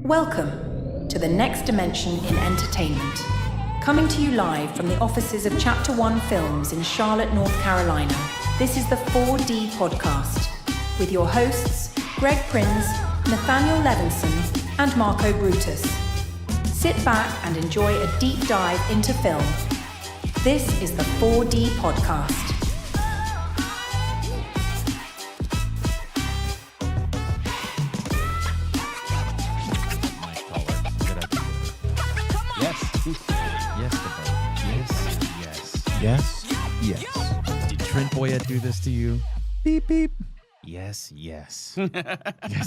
Welcome to the next dimension in entertainment. Coming to you live from the offices of Chapter One Films in Charlotte, North Carolina, this is the 4D Podcast with your hosts, Greg Prinz, Nathaniel Levinson, and Marco Brutus. Sit back and enjoy a deep dive into film. This is the 4D Podcast. Yes. Did Trent Boyette do this to you? Beep, beep. Yes. You guys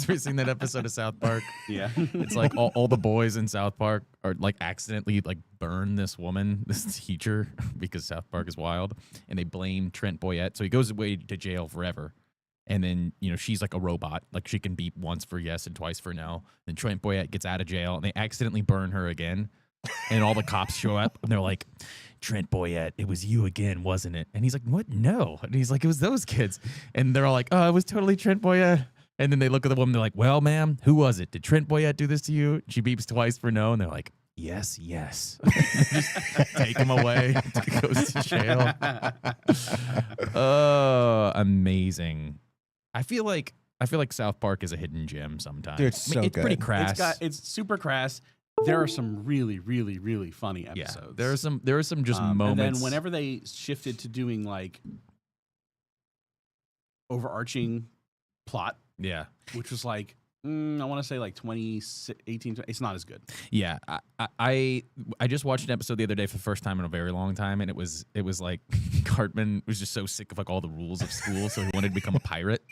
ever seen that episode of South Park? Yeah. It's like all the boys in South Park are like accidentally like burn this woman, this teacher, because South Park is wild, and they blame Trent Boyette. So he goes away to jail forever. And then, she's like a robot. Like she can beep once for yes and twice for no. Then Trent Boyette gets out of jail and they accidentally burn her again. And all the cops show up and they're like, Trent Boyette, it was you again, wasn't it? And he's like, what? No. And he's like, it was those kids. And they're all like, oh, it was totally Trent Boyette. And then they look at the woman, they're like, well, ma'am, who was it? Did Trent Boyette do this to you? She beeps twice for no. And they're like, yes. Just take him away. He goes to jail. Oh, amazing. I feel like South Park is a hidden gem sometimes. Dude, it's so it's good. pretty crass. It's super crass. There are some really, really, really funny episodes. Yeah, there are some just moments. And then whenever they shifted to doing like overarching plot, yeah, which was like I want to say like 2018. It's not as good. Yeah, I just watched an episode the other day for the first time in a very long time, and it was like Cartman was just so sick of like all the rules of school, so he wanted to become a pirate.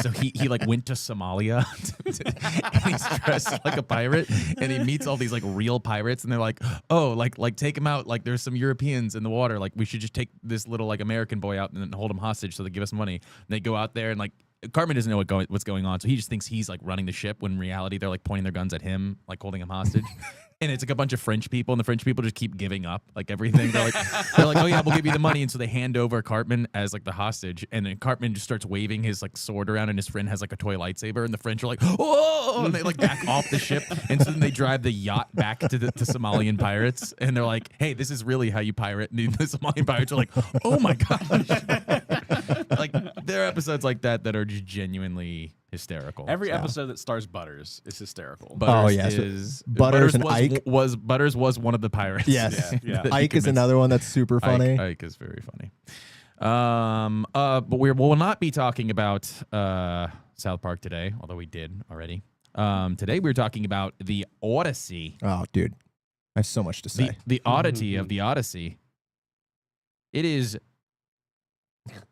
So he like went to Somalia, and he's dressed like a pirate, and he meets all these like real pirates, and they're like, oh, like take him out. Like there's some Europeans in the water. Like we should just take this little like American boy out and then hold him hostage so they give us money. And they go out there and like Cartman doesn't know what's going on, so he just thinks he's like running the ship. When in reality, they're like pointing their guns at him, like holding him hostage. And it's like a bunch of French people, and the French people just keep giving up like everything. They're like, oh yeah, we'll give you the money. And so they hand over Cartman as like the hostage, and then Cartman just starts waving his like sword around, and his friend has like a toy lightsaber, and the French are like, oh, and they like back off the ship, and so then they drive the yacht back to the Somalian pirates, and they're like, hey, this is really how you pirate. And the Somalian pirates are like, oh my gosh. Like there are episodes like that are just genuinely hysterical. Every episode that stars Butters is hysterical. Butters Butters and Ike Butters was one of the pirates. Yes, Yeah. Ike is another one that's super funny. Ike is very funny. But we'll not be talking about South Park today, although we did already. Today we're talking about the Odyssey. Oh, dude, I have so much to say. The oddity of the Odyssey. It is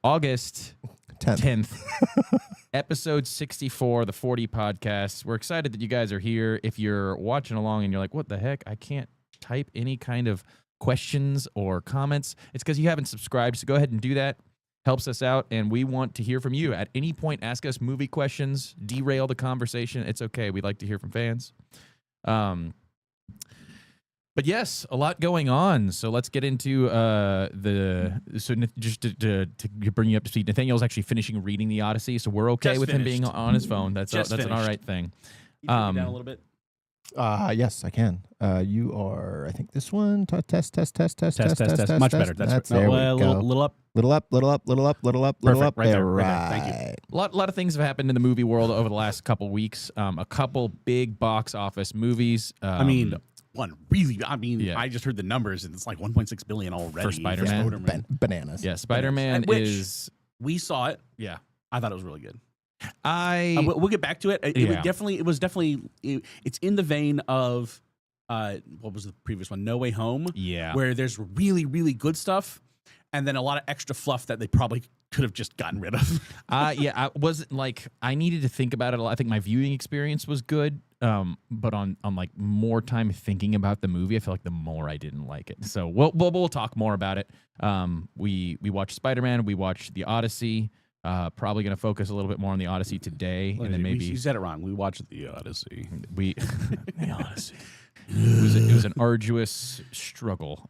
August 10th. Episode 64, the 40 podcast. We're excited that you guys are here. If you're watching along and you're like, what the heck? I can't type any kind of questions or comments. It's because you haven't subscribed. So go ahead and do that. Helps us out. And we want to hear from you. At any point, ask us movie questions, derail the conversation. It's okay. We'd like to hear from fans. But yes, a lot going on. So let's get into just to bring you up to speed. Nathaniel's actually finishing reading the Odyssey, so we're okay Just with him finished. being on his phone. That's an all right thing. You can down a little bit. Yes, I can. You are, I think this one. Test. Much better. That's there we a go. little up. Little up. Perfect. Right there. Thank you. A lot of things have happened in the movie world over the last couple weeks. A couple big box office movies. I mean, Yeah. I just heard the numbers, and it's like 1.6 billion already For Spider-Man? Bananas. Yeah, Spider-Man Which- is... We saw it. Yeah. I thought it was really good. We'll We'll get back to it. It's in the vein of what was the previous one? No Way Home. Yeah. Where there's really, really good stuff, and then a lot of extra fluff that they probably could have just gotten rid of. I wasn't like, I needed to think about it a lot. I think my viewing experience was good. But on like more time thinking about the movie, I feel like the more I didn't like it. So we'll talk more about it. We watched Spider-Man, we watched the Odyssey. Probably going to focus a little bit more on the Odyssey today, and then maybe you said it wrong. We watched the Odyssey. the Odyssey. It was an arduous struggle.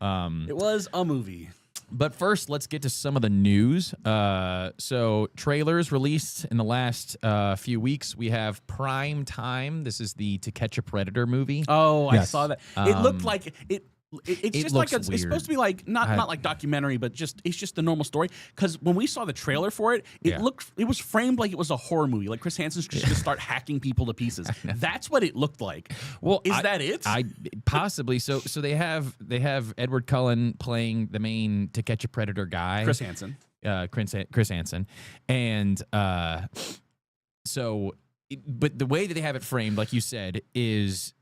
It was a movie. But first, let's get to some of the news. So trailers released in the last few weeks. We have Prime Time. This is the To Catch a Predator movie. Oh, Yes. I saw that. It looked like it. It's it just like looks it's supposed to be like not like documentary, but it's just the normal story. Because when we saw the trailer for it, it was framed like it was a horror movie. Like Chris Hansen's just gonna start hacking people to pieces. That's what it looked like. Well, is that it? I possibly so they have Edward Cullen playing the main To Catch a Predator guy, Chris Hansen. Chris Hansen, and but the way that they have it framed, like you said, is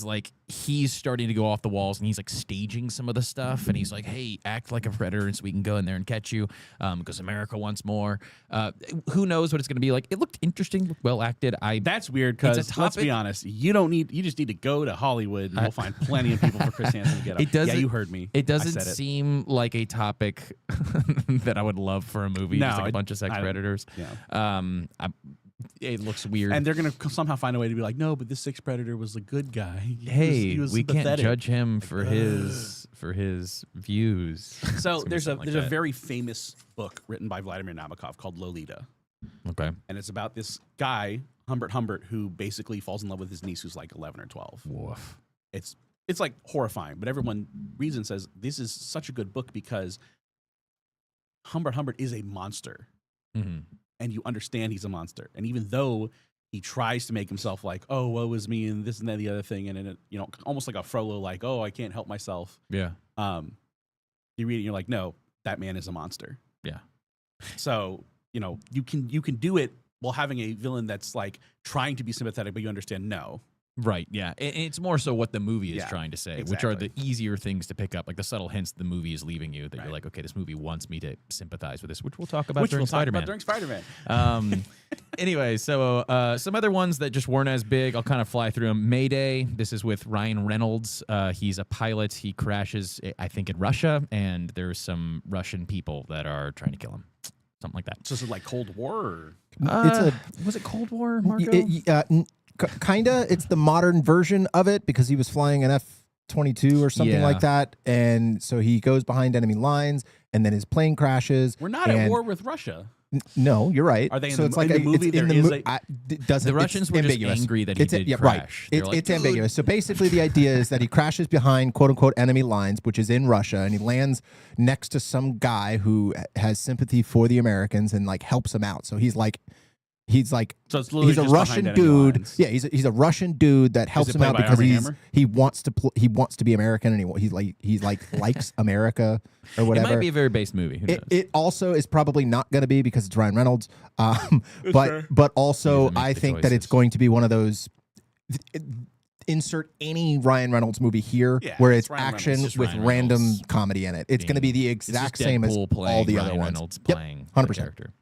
like he's starting to go off the walls, and he's like staging some of the stuff, and he's like, hey, act like a predator and so we can go in there and catch you, because America wants more. Who knows what it's going to be like. It looked interesting, looked well acted. That's weird because let's be honest, you just need to go to Hollywood and we'll find plenty of people for Chris Hansen to get up. Yeah, you heard me. It doesn't I said it. seem like a topic that I would love for a movie. No, just like a bunch of sex predators. Yeah. It looks weird. And they're going to somehow find a way to be like, no, but this sex predator was a good guy. He was we can't sympathetic. judge him for his views. So there's a that. very famous book written by Vladimir Nabokov called Lolita. Okay. And it's about this guy, Humbert, who basically falls in love with his niece who's like 11 or 12. Woof. It's like horrifying, but everyone reads and says this is such a good book because Humbert is a monster. Mm-hmm. And you understand he's a monster. And even though he tries to make himself like, oh, woe is me, and this and that, the other thing, and it, almost like a Frollo, like, oh, I can't help myself. Yeah. You read it, and you're like, no, that man is a monster. Yeah. So you can do it while having a villain that's like trying to be sympathetic, but you understand no. Right, yeah. And it's more so what the movie is trying to say, which are exactly. the easier things to pick up, like the subtle hints the movie is leaving you that you're like, okay, this movie wants me to sympathize with this, which we'll talk about during Spider-Man. Anyway, so some other ones that just weren't as big, I'll kind of fly through them. Mayday, this is with Ryan Reynolds. He's a pilot. He crashes, I think, in Russia, and there's some Russian people that are trying to kill him. something like that. So this is like Cold War? Or? Was it Cold War, Marco? Kinda. It's the modern version of it because he was flying an F-22 or something like that, and so he goes behind enemy lines, and then his plane crashes. We're not at war with Russia. No, you're right. Are they in so the, it's like in the movie? The Russians were just angry that he did crash. Right. It's ambiguous. So basically, the idea is that he crashes behind "quote unquote" enemy lines, which is in Russia, and he lands next to some guy who has sympathy for the Americans and like helps him out. So he's a Russian dude. Lines. Yeah, he's a Russian dude that helps him out because he wants to be American, and he likes America or whatever. It might be a very based movie. Who knows? It also is probably not going to be because it's Ryan Reynolds. But also I think that it's going to be one of those. Insert any Ryan Reynolds movie here where it's action with random comedy in it. It's going to be the exact same as all the other ones. Reynolds playing 100% character.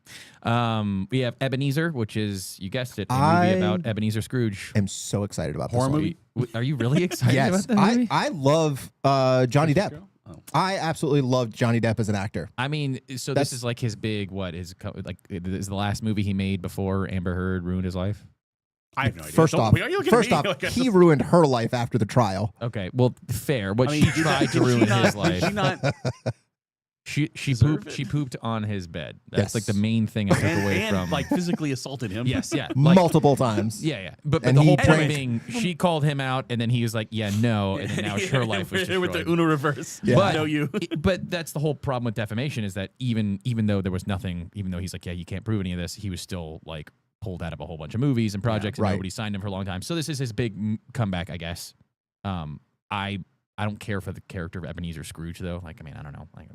We have Ebenezer, which is, you guessed it, a movie about Ebenezer Scrooge. I'm so excited about horror this movie. Are you really excited yes, about that movie? I love Johnny Depp. Oh. I absolutely love Johnny Depp as an actor. I mean, so this is like his big is the last movie he made before Amber Heard ruined his life? I have no idea. First off, he ruined her life after the trial. Okay, well, fair. But she tried to ruin his life. She pooped on his bed. That's like the main thing I took away from. Like physically assaulted him. Yes, yeah, multiple times. Yeah. But the whole point being, she called him out, and then he was like, "Yeah, no," and then now her life was destroyed. With the Uno reverse. Yeah. But, you. But that's the whole problem with defamation is that even though there was nothing, even though he's like, "Yeah, you can't prove any of this," he was still like pulled out of a whole bunch of movies and projects, and nobody signed him for a long time. So this is his big comeback, I guess. I don't care for the character of Ebenezer Scrooge, though. Like, I mean, I don't know. Like,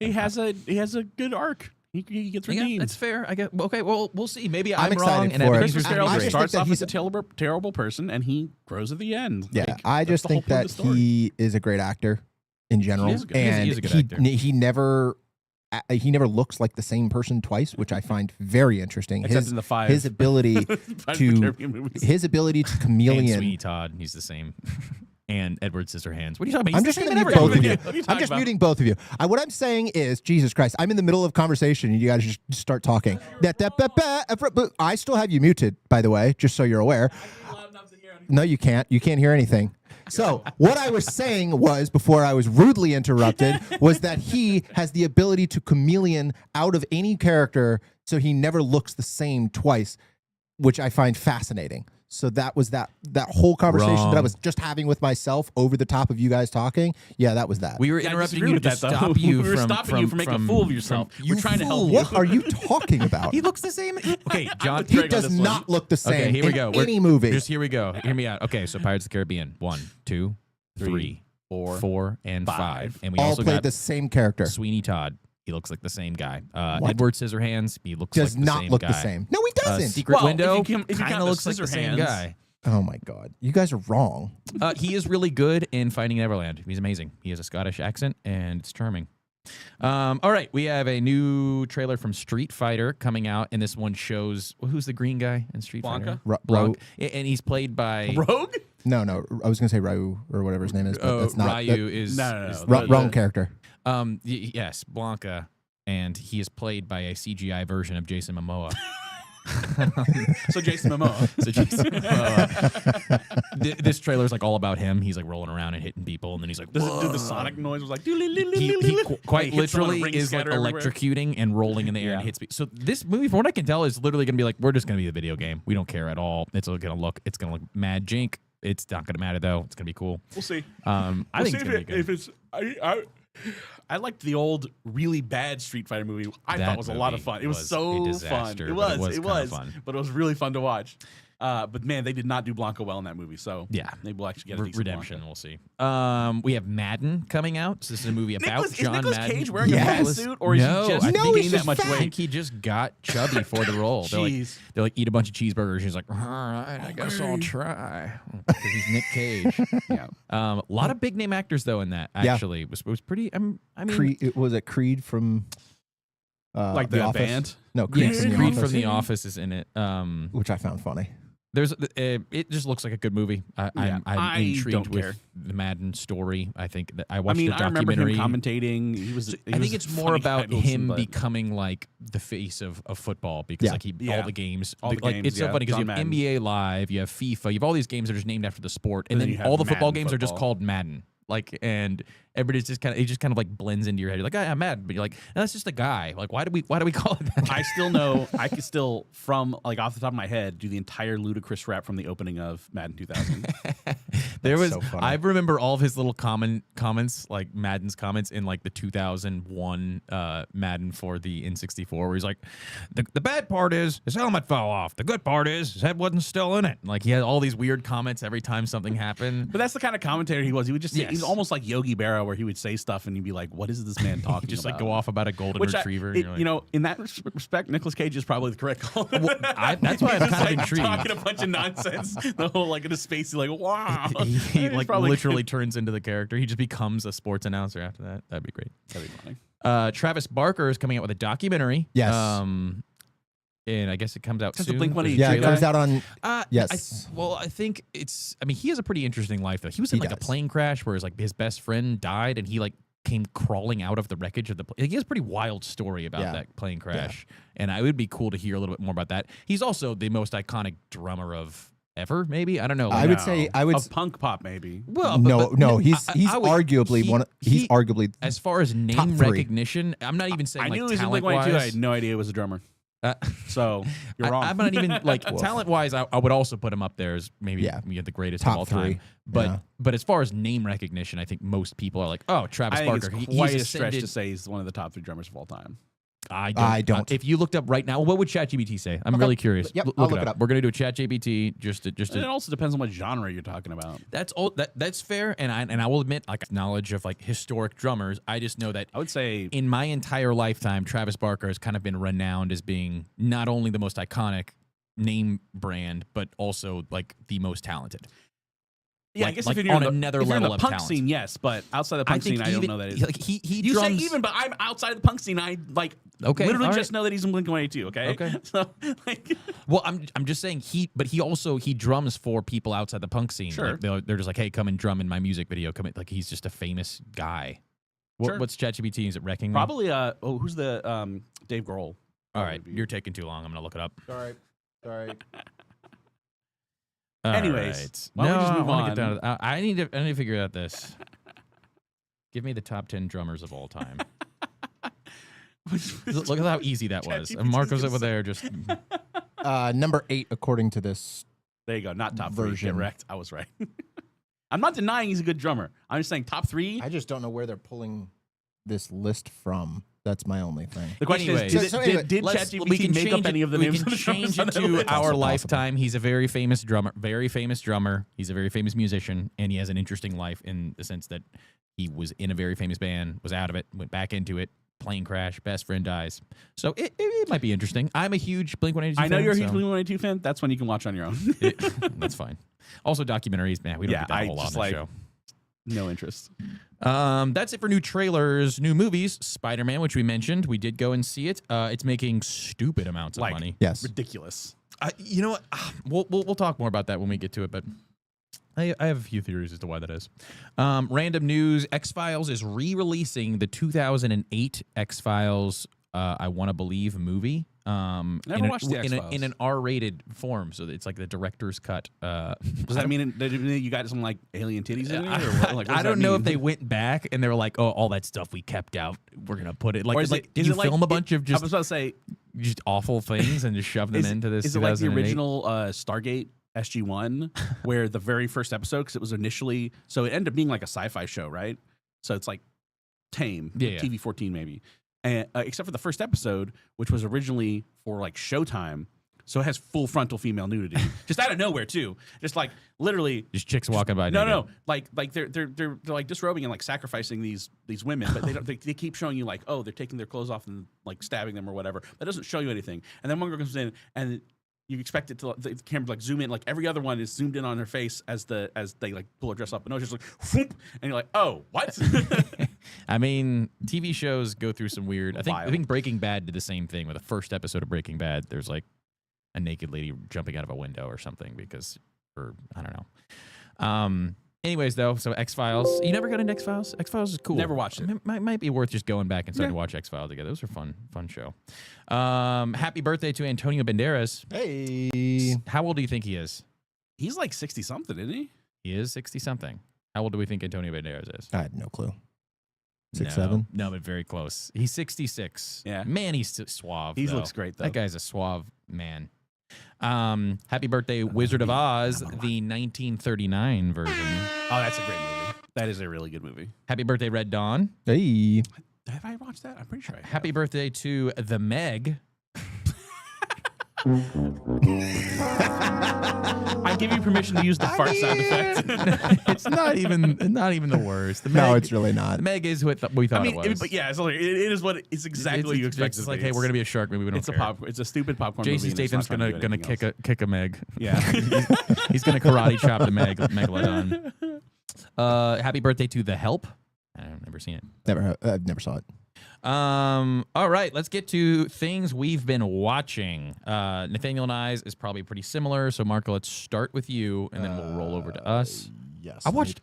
he has a good arc. He gets redeemed. Yeah, that's fair. I get okay. Well, we'll see. Maybe I'm excited wrong. And for it. Ebenezer Scrooge starts off as a terrible person, and he grows at the end. Yeah, like, I just think that he is a great actor in general, He is a good actor. He never looks like the same person twice, which I find very interesting. Except in the five. His ability to chameleon. And Sweeney Todd, he's the same. And Edward Scissorhands. What are you talking about? I'm just going to mute both of you. I'm just muting both of you. What I'm saying is, Jesus Christ, I'm in the middle of conversation and you guys just start talking. I still have you muted, by the way, just so you're aware. No, you can't. You can't hear anything. So what I was saying was, before I was rudely interrupted, was that he has the ability to chameleon out of any character, so he never looks the same twice, which I find fascinating. So that was that whole conversation that I was just having with myself over the top of you guys talking. Yeah, that was that. We were interrupting you to stop you we were stopping you from making a fool of yourself. We're trying to help you. What are you talking about? He looks the same. Okay, John. He does not look the same. Okay, here we go. Any movie. Just here we go. Hear me out. Okay, so Pirates of the Caribbean. 1, 2, 3, 4, and 5. And we all also played got the same character. Sweeney Todd. He looks like the same guy. Edward Scissorhands. He looks like the same guy. Does not look the same. No, he doesn't. Secret Window. Kind of looks like the same guy. Oh my God, you guys are wrong. He is really good in Finding Neverland. He's amazing. He has a Scottish accent, and it's charming. All right, we have a new trailer from Street Fighter coming out, and this one shows who's the green guy in Street Fighter? Blanc. And he's played by Rogue. No, I was gonna say Ryu or whatever his name is, but that's not. Ryu is wrong character. Yes, Blanca, and he is played by a CGI version of Jason Momoa. So Jason Momoa. This trailer is like all about him. He's like rolling around and hitting people, and then he's like, does it do the Sonic noise? Was like, he quite literally is like electrocuting and rolling in the air and hits people. So this movie, from what I can tell, is literally going to be like, we're just going to be a video game. We don't care at all. It's going to look mad jank. It's not going to matter though. It's going to be cool. We'll see. I think it's going to be good. I liked the old really bad Street Fighter movie. I thought it was a lot of fun. It was so fun. It was fun. But it was really fun to watch. But man, they did not do Blanca well in that movie. So yeah, maybe we'll actually get a redemption. Blanca. We'll see. We have Madden coming out. So this is a movie about John Nicolas Madden. Cage wearing a fat suit, or is he just gaining that much weight? I think he just got chubby for the role. They're like eat a bunch of cheeseburgers. He's like, all right, I guess I'll try. Because he's Nick Cage. Yeah. A lot of big name actors though in that. Actually, it was pretty. I mean, was it Creed from? Like the Office? band? No, Creed from The Office. From The Office is in it. Which I found funny. There's it just looks like a good movie. I'm I intrigued don't with care. the Madden story. I think that I I watched mean, the I remember him documentary. commentating. I think it's more about him becoming like the face of football because like all the games, it's so funny because you have NBA Live, you have FIFA, you have all these games that are just named after the sport, and then all the football games are just called Madden. Like, and everybody's just kind of like blends into your head. You're like, I'm mad, but you're like, no, that's just a guy. Like, why do we call it that? I still know. I could still, from like off the top of my head, do the entire ludicrous rap from the opening of Madden 2000. There was, so funny. I remember all of his little comments, like Madden's comments in like the 2001 Madden for the N64, where he's like, the bad part is his helmet fell off. The good part is his head wasn't still in it. Like, he had all these weird comments every time something happened. But that's the kind of commentator he was. He would just say, he's almost like Yogi Berra, where he would say stuff and you'd be like, what is this man talking just about? like go off about a golden retriever. And you're like, you know, in that respect, Nicolas Cage is probably the correct call. Well, that's why I'm kind of intrigued. Talking a bunch of nonsense. The whole like in his face, he's like, wow. He like literally turns into the character. He just becomes a sports announcer after that. That'd be great. That'd be funny. Travis Barker is coming out with a documentary. Yes. And I guess it comes out Because the soon. Blink-182 Yeah, it comes out on. Yes. I think it's. I mean, he has a pretty interesting life though. He was in like a plane crash where his best friend died, and he like came crawling out of the wreckage of the plane. He has a pretty wild story about that plane crash, and it would be cool to hear a little bit more about that. He's also the most iconic drummer of ever, maybe. I don't know. I would say of punk pop, maybe. Well, no. He's arguably he's arguably as far as name recognition. I'm not even saying I knew like he was in talent-wise. I had no idea he was a drummer. So you're wrong. I'm not even like talent-wise. I would also put him up there as maybe the greatest Top of all time. three. But as far as name recognition, I think most people are like, oh, Travis Barker. It's quite he's a stretch to say he's one of the top 3 drummers of all time. I don't. If you looked up right now, what would ChatGPT say? I'm really curious. Yep, look I'll it up. We're gonna do a ChatGPT just And it also depends on what genre you're talking about. That's fair, and I will admit, like knowledge of like historic drummers. I just know that I would say in my entire lifetime, Travis Barker has kind of been renowned as being not only the most iconic name brand, but also like the most talented. Yeah, like, I guess like if you're on in another if you're in level the of punk talent. scene, yes, but outside the punk scene, I don't know that. Like he you drums, say even, but I'm outside of the punk scene. I like literally just know that he's in Blink-182. Okay. So like, well, I'm just saying he drums for people outside the punk scene. Sure. Like, they're just like, hey, come and drum in my music video. Come in. Like he's just a famous guy. Sure. What's ChatGPT? Is it wrecking me? probably who's the Dave Grohl? All right, you're taking too long. I'm gonna look it up. Sorry. Anyways, right. why don't we just move I wanna on? Get down to I need to figure out this. Give me the top 10 drummers of all time. Look at how easy that was. And Marco's over there just. Number 8 according to this. There you go. Not top 3. version. Get wrecked. I was right. I'm not denying he's a good drummer. I'm just saying top 3. I just don't know where they're pulling this list from. That's my only thing. The question Anyways, is, anyway, did we ChatGPT can make up change any of the we names? can of the change drummers it on the to list? our possible. lifetime. He's a very famous drummer. He's a very famous musician, and he has an interesting life in the sense that he was in a very famous band, was out of it, went back into it. Plane crash, best friend dies. So it might be interesting. I'm a huge Blink-182 fan. I know you're a huge Blink-182 fan. That's one you can watch on your own. That's fine. Also, documentaries, man, we don't get that a whole lot on the show. No interest. That's it for new trailers, new movies. Spider-Man, which we mentioned, we did go and see it. It's making stupid amounts of money. Yes. Ridiculous. You know what? We'll talk more about that when we get to it, but I have a few theories as to why that is. Random news: X-Files is re-releasing the 2008 X-Files. I Want to Believe movie. Never watched the X-Files. In an R-rated form, so it's like the director's cut. Does that mean you got some like alien titties in it? Or what? Like, I don't know if they went back and they were like, "Oh, all that stuff we kept out, we're gonna put it." Like, did you film a bunch of I was about to say, just awful things and just shove them into this? Is it like the original Stargate SG-1, where the very first episode, because it was initially, so it ended up being like a sci-fi show, right? So it's like tame, TV-14 maybe. And, except for the first episode, which was originally for like Showtime, so it has full frontal female nudity, just out of nowhere too. Just like literally, just chicks walking by. No, like they're like disrobing and like sacrificing these women, but they don't. They keep showing you like, oh, they're taking their clothes off and like stabbing them or whatever. That doesn't show you anything. And then one girl comes in and you expect it to the camera like zoom in, like every other one is zoomed in on her face as they like pull her dress up, but no, it's just like, whoop, and you're like, oh, what? I mean, TV shows go through some weird. I think Breaking Bad did the same thing with the first episode of Breaking Bad. There's like a naked lady jumping out of a window or something or I don't know. Anyways, though, so X-Files. You never got into X-Files? X-Files is cool. Never watched it. Might be worth just going back and starting to watch X-Files together. Those are fun show. Happy birthday to Antonio Banderas. Hey. How old do you think he is? He's like 60-something, isn't he? He is 60-something. How old do we think Antonio Banderas is? I had no clue. 6'7"? 7? No, but very close. He's 66. Yeah. Man, he's suave. He though. looks great, though. That guy's a suave man. Happy birthday, Wizard of Oz, the 1939 version. Oh, that's a great movie. That is a really good movie. Happy birthday, Red Dawn. Hey. Have I watched that? I'm pretty sure I have. Happy birthday to The Meg. I give you permission to use the fart sound effect. It's not even the worst. The Meg, No, it's really not. The Meg is what we thought it was. But yeah, it is what it's exactly what you expect. It's like, hey, we're gonna be a shark movie. We don't It's care. It's a stupid popcorn Jason movie. Statham's gonna kick a Meg. Yeah. He's gonna karate chop the Megalodon. Happy birthday to The Help. I've never seen it. I've never saw it. All right, let's get to things we've been watching. Nathaniel and I's is probably pretty similar. So, Marco, let's start with you, and then we'll roll over to us. Yes. I was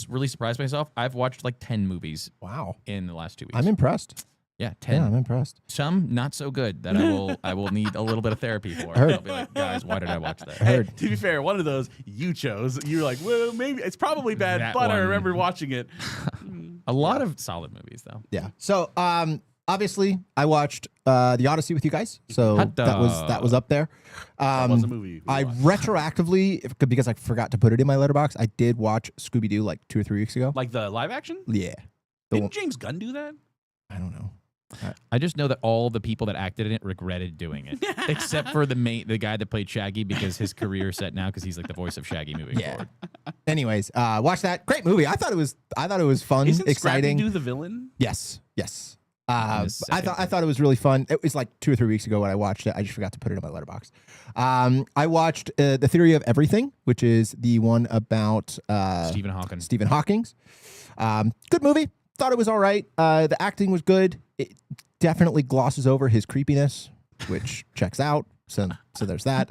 really surprised myself. I've watched like 10 movies. Wow. In the last 2 weeks. I'm impressed. Yeah, 10. Yeah, I'm impressed. Some not so good that I will need a little bit of therapy for. Heard. I'll be like, guys, why did I watch that? Heard. To be fair, one of those you chose. You were like, well, maybe it's probably bad, That but I one. remember watching it. A lot of solid movies, though. Yeah. So, obviously, I watched the Odyssey with you guys, so Hot dog. that was up there. That was a movie. I retroactively, because I forgot to put it in my letterbox, I did watch Scooby Doo like 2 or 3 weeks ago. Like the live action? Yeah. Didn't James Gunn do that? I don't know. I just know that all the people that acted in it regretted doing it, except for the guy that played Shaggy, because his career is set now because he's like the voice of Shaggy moving forward. Anyways, watch that. Great movie. I thought it was fun, Isn't exciting. Scrappy-Doo the villain? Yes. In the I second thought it was really fun. It was like 2 or 3 weeks ago when I watched it. I just forgot to put it in my letterbox. I watched The Theory of Everything, which is the one about Stephen Hawking. Stephen Hawking's. Good movie. Thought it was all right. The acting was good. It definitely glosses over his creepiness, which checks out. So there's that.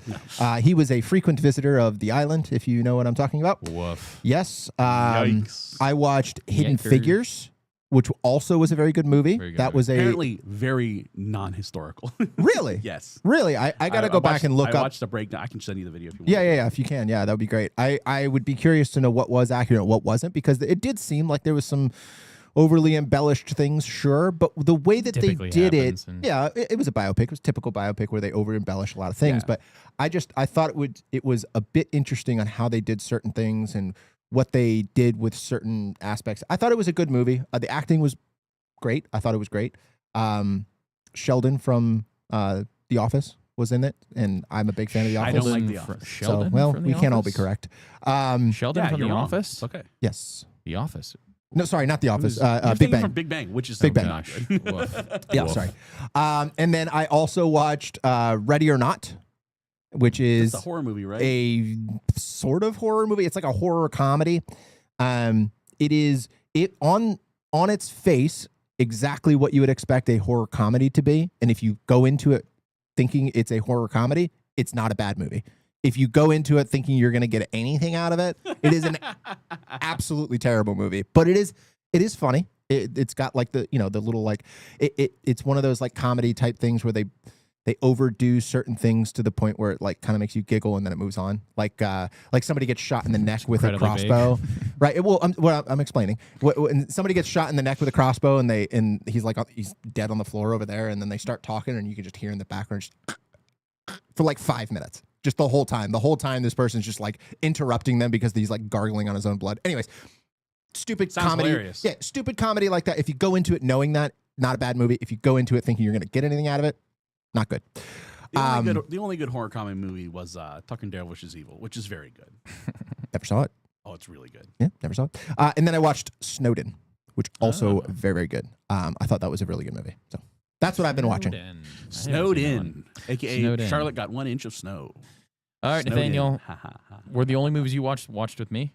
He was a frequent visitor of the island, if you know what I'm talking about. Woof. Yes. Yikes. I watched Hidden Yikers. Figures, which also was a very good movie. Very good That movie. was Apparently very non-historical. really Yes. Really. I got to go back and look I up. watched the breakdown. I can send you the video if you want. Yeah. If you can, that would be great. I would be curious to know what was accurate and what wasn't, because it did seem like there was some overly embellished things, sure, but the way that Typically they did happens, it, and- it was a biopic. It was a typical biopic where they over embellish a lot of things. Yeah. But I thought it was a bit interesting on how they did certain things and what they did with certain aspects. I thought it was a good movie. The acting was great. I thought it was great. Sheldon from The Office was in it, and I'm a big fan of The I Office. don't like The Fr- Office. Sheldon. So, well, from The we can't all be Office? correct. Sheldon Yeah, from you're The wrong. Office. It's okay. Yes. The Office. No, sorry, not The Office. You're Big thinking Bang. from Big Bang, which is Big so Bang. not Gosh. good. Woof. Yeah, Woof. sorry. And then I also watched Ready or Not, which is It's a horror movie, right? a sort of horror movie. It's like a horror comedy. It is on its face exactly what you would expect a horror comedy to be. And if you go into it thinking it's a horror comedy, it's not a bad movie. If you go into it thinking you're going to get anything out of it, it is an absolutely terrible movie. But it is funny. It's got like the little like it's one of those like comedy type things where they overdo certain things to the point where it like kind of makes you giggle and then it moves on. Like somebody gets shot in the neck with a Incredibly crossbow, right? Well, I'm explaining. When somebody gets shot in the neck with a crossbow and he's dead on the floor over there, and then they start talking and you can just hear in the background just for like 5 minutes. Just the whole time. The whole time this person's just like interrupting them because he's like gargling on his own blood. Anyways, stupid Sounds comedy. hilarious. Yeah, stupid comedy like that. If you go into it knowing that, not a bad movie. If you go into it thinking you're going to get anything out of it, not good. The only good horror comedy movie was Tucker and Dale vs. Evil, which is very good. Never saw it. Oh, it's really good. Yeah, never saw it. And then I watched Snowden, which also very, very good. I thought that was a really good movie. So that's what I've been watching. Snowed in, aka Snowed in. Charlotte got 1 inch of snow. All right, Snowed Nathaniel. in. Ha, ha, ha. Were the only movies you watched with me?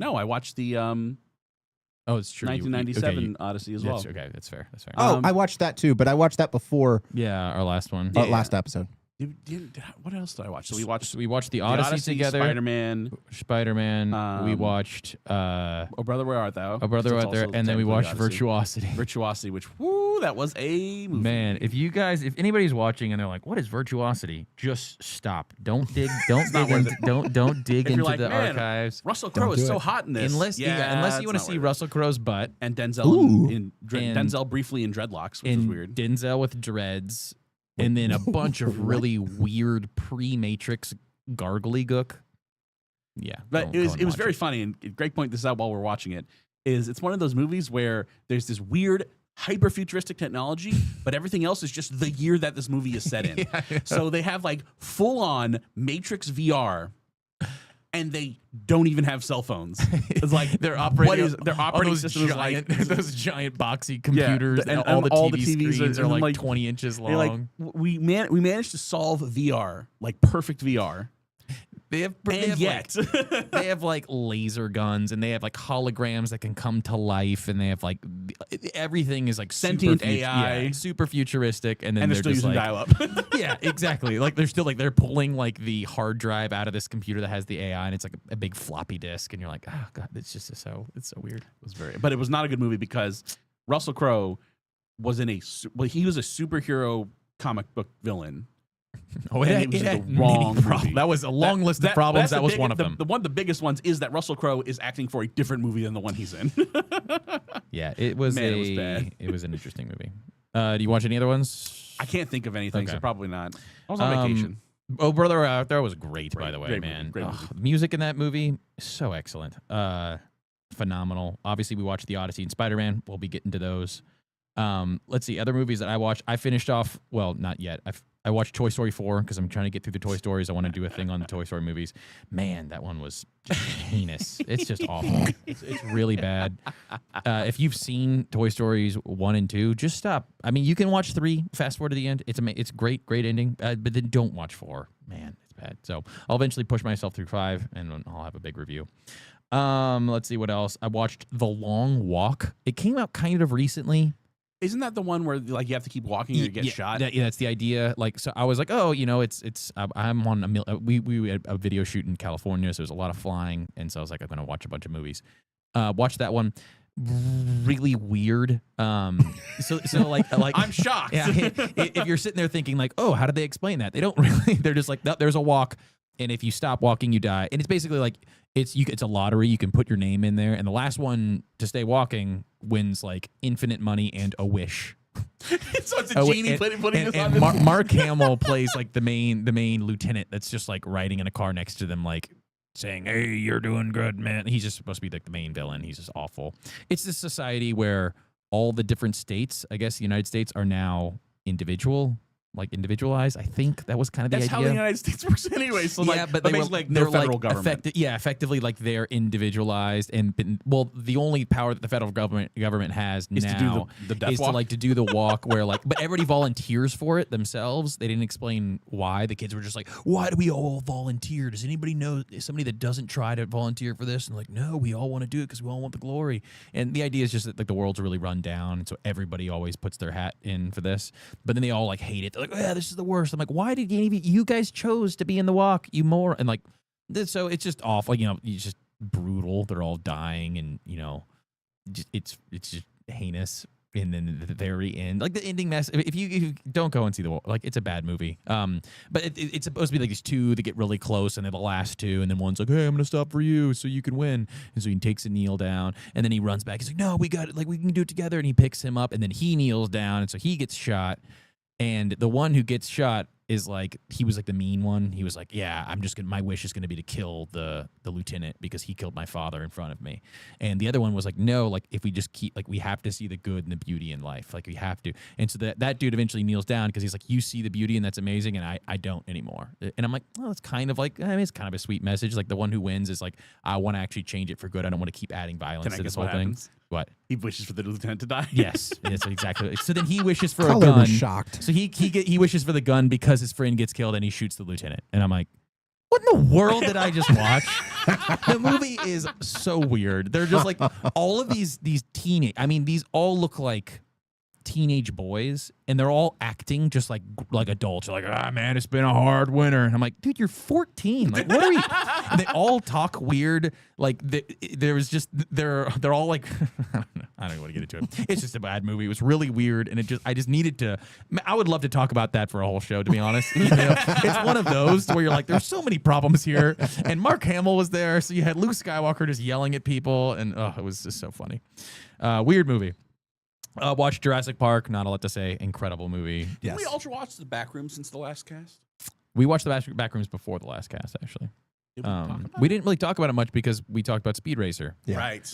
No, I watched the Oh, it's true. 1997 Odyssey as well. Okay, that's fair. That's fair. Oh, I watched that too, but I watched that before Yeah, our last one. Yeah. last episode. What else did I watch? So we watched the Odyssey together. Spider-Man. We watched Oh Brother, Where Art Thou? Oh Brother, Where Art Thou, and then we watched Virtuosity. Virtuosity, which that was a movie. Man, if anybody's watching and they're like, "What is Virtuosity?" Just stop. Don't dig. Don't dig into the archives. Russell Crowe is so hot in this. Unless you want to see Russell Crowe's butt and Denzel Denzel briefly in dreadlocks, which was weird. Denzel with dreads. And then a bunch of really weird pre-Matrix gargly gook. Yeah. But it was very funny, and Greg pointed this out while we're watching it, it's one of those movies where there's this weird hyper-futuristic technology, but everything else is just the year that this movie is set in. So they have like full-on Matrix VR, and they don't even have cell phones. It's like their operating system is like those giant boxy computers, and all the TV screens are like 20 inches long. Like, we managed to solve VR, like perfect VR. They have like laser guns, and they have like holograms that can come to life, and they have like everything is like sentient AI, super futuristic, and then they're still using dial-up. Yeah, exactly. Like they're pulling like the hard drive out of this computer that has the AI, and it's like a big floppy disk, and you're like, oh god, it's so weird. But it was not a good movie because Russell Crowe was he was a superhero comic book villain. Oh, it had the wrong problem. That was a long list of problems. That was one of them. One of the biggest ones is that Russell Crowe is acting for a different movie than the one he's in. Yeah, it was bad. It was an interesting movie. Do you watch any other ones? I can't think of anything, so probably not. I was on vacation. Oh, Brother Out There was great, by the way, great man. Movie, movie. The music in that movie, so excellent. Phenomenal. Obviously, we watched the Odyssey and Spider-Man. We'll be getting to those. Let's see, other movies that I watched. I finished off, well, not yet. I watched Toy Story 4 because I'm trying to get through the Toy Stories. I want to do a thing on the Toy Story movies. Man, that one was just heinous. It's just awful. It's really bad. If you've seen Toy Stories 1 and 2, just stop. I mean, you can watch 3, fast forward to the end. It's great ending, but then don't watch 4. Man, it's bad. So I'll eventually push myself through 5, and I'll have a big review. Let's see what else. I watched The Long Walk. It came out kind of recently. Isn't that the one where like you have to keep walking or you get shot? That's the idea. Like, so I was like, oh, I'm on we had a video shoot in California, so there's a lot of flying, and so I was like, I'm gonna watch a bunch of movies. Watch that one. Really weird. So like I'm shocked. Yeah, if you're sitting there thinking like, oh, how did they explain that? They don't really. They're just like, no, there's a walk, and if you stop walking, you die. And it's basically like it's a lottery. You can put your name in there, and the last one to stay walking wins like infinite money and a wish. So it's a genie putting this on this. Mark Hamill plays like the main lieutenant that's just like riding in a car next to them, like saying, "Hey, you're doing good, man." He's just supposed to be like the main villain. He's just awful. It's this society where all the different states, I guess the United States, are now individualized. I think that was kind of the idea. That's how the United States works anyway. So yeah, but they're like no federal government. Effectively like they're individualized, and the only power that the federal government has is now to do the death walk. to do the walk where like, but everybody volunteers for it themselves. They didn't explain why. The kids were just like, why do we all volunteer? Does anybody know somebody that doesn't try to volunteer for this? And like, no, we all want to do it because we all want the glory. And the idea is just that like the world's really run down, and so everybody always puts their hat in for this. But then they all like hate it. They're like, yeah, this is the worst. I'm like, why did you guys chose to be in the walk? You more and like, so it's just awful. It's just brutal. They're all dying, and it's just heinous. And then the very end, like the ending mess. If you don't go and see the walk, like it's a bad movie. But it's supposed to be like these two that get really close, and they're the last two, and then one's like, hey, I'm gonna stop for you so you can win. And so he takes a kneel down, and then he runs back. He's like, no, we got it. Like we can do it together. And he picks him up, and then he kneels down, and so he gets shot. And the one who gets shot is like, he was like the mean one. He was like, yeah, my wish is going to be to kill the lieutenant because he killed my father in front of me. And the other one was like, no, like if we just keep, like we have to see the good and the beauty in life. Like we have to. And so that dude eventually kneels down because he's like, you see the beauty and that's amazing. And I don't anymore. And I'm like, well, it's kind of like, it's kind of a sweet message. Like the one who wins is like, I want to actually change it for good. I don't want to keep adding violence to this whole thing. What? He wishes for the lieutenant to die. Yes, that's exactly. So then he wishes for Color a gun. Was shocked. So he wishes for the gun because his friend gets killed, and he shoots the lieutenant. And I'm like, what in the world did I just watch? The movie is so weird. They're just like all of these teenage. I mean, these all look like teenage boys, and they're all acting just like adults. They're like, ah, man, it's been a hard winter. And I'm like, dude, you're 14. Like, what are we? And they all talk weird. Like, there was just they're all like, I don't even want to get into it. It's just a bad movie. It was really weird, and I just needed to. I would love to talk about that for a whole show, to be honest. You know, it's one of those where you're like, there's so many problems here. And Mark Hamill was there, so you had Luke Skywalker just yelling at people, and it was just so funny. Weird movie. Watched Jurassic Park. Not a lot to say. Incredible movie. Did we ultra watch the back room since the last cast? We watched the back rooms before the last cast, actually. We didn't really talk about it much because we talked about Speed Racer. Yeah. Right.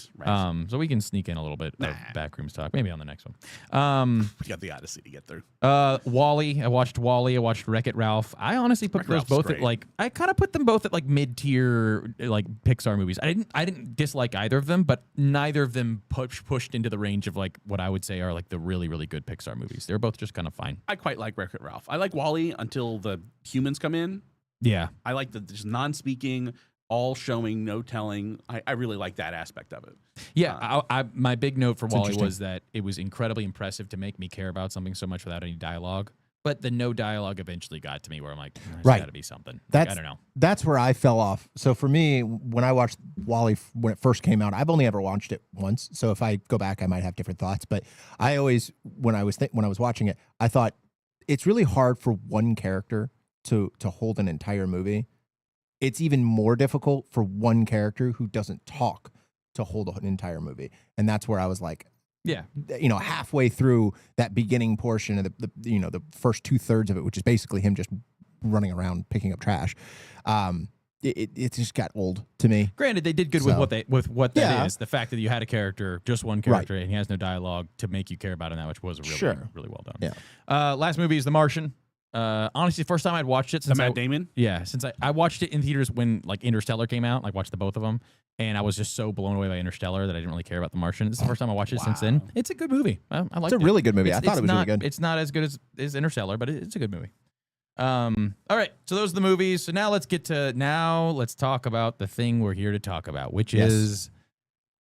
So we can sneak in a little bit of backrooms talk, maybe on the next one. We got the Odyssey to get through. WALL-E. I watched WALL-E. I watched Wreck-It Ralph. I honestly put those both at I kind of put them both at like mid-tier like Pixar movies. I didn't dislike either of them, but neither of them pushed into the range of like what I would say are like the really, really good Pixar movies. They're both just kind of fine. I quite like Wreck-It Ralph. I like WALL-E until the humans come in. Yeah. I like the just non-speaking, all showing, no telling. I really like that aspect of it. Yeah, my big note for WALL-E was that it was incredibly impressive to make me care about something so much without any dialogue. But the no dialogue eventually got to me where I'm like, there's got to be something. I don't know. That's where I fell off. So for me, when I watched WALL-E when it first came out, I've only ever watched it once. So if I go back, I might have different thoughts. But I always, when I was watching it, I thought it's really hard for one character to hold an entire movie. It's even more difficult for one character who doesn't talk to hold an entire movie. And that's where I was like, halfway through that beginning portion of the first 2/3 of it, which is basically him just running around picking up trash. It just got old to me. Granted, they did good with what that is. The fact that you had a character, just one character, and he has no dialogue to make you care about him that much was really, really well done. Yeah. Last movie is The Martian. Honestly, the first time I'd watched it since Matt Damon. Yeah, since I watched it in theaters when like Interstellar came out, like watched the both of them, and I was just so blown away by Interstellar that I didn't really care about The Martian. This is the first time I watched it since then. It's a good movie. I like it. It's a really good movie. I thought it was really good. It's not as good as Interstellar, but it's a good movie. All right, so those are the movies. So now let's talk about the thing we're here to talk about, which is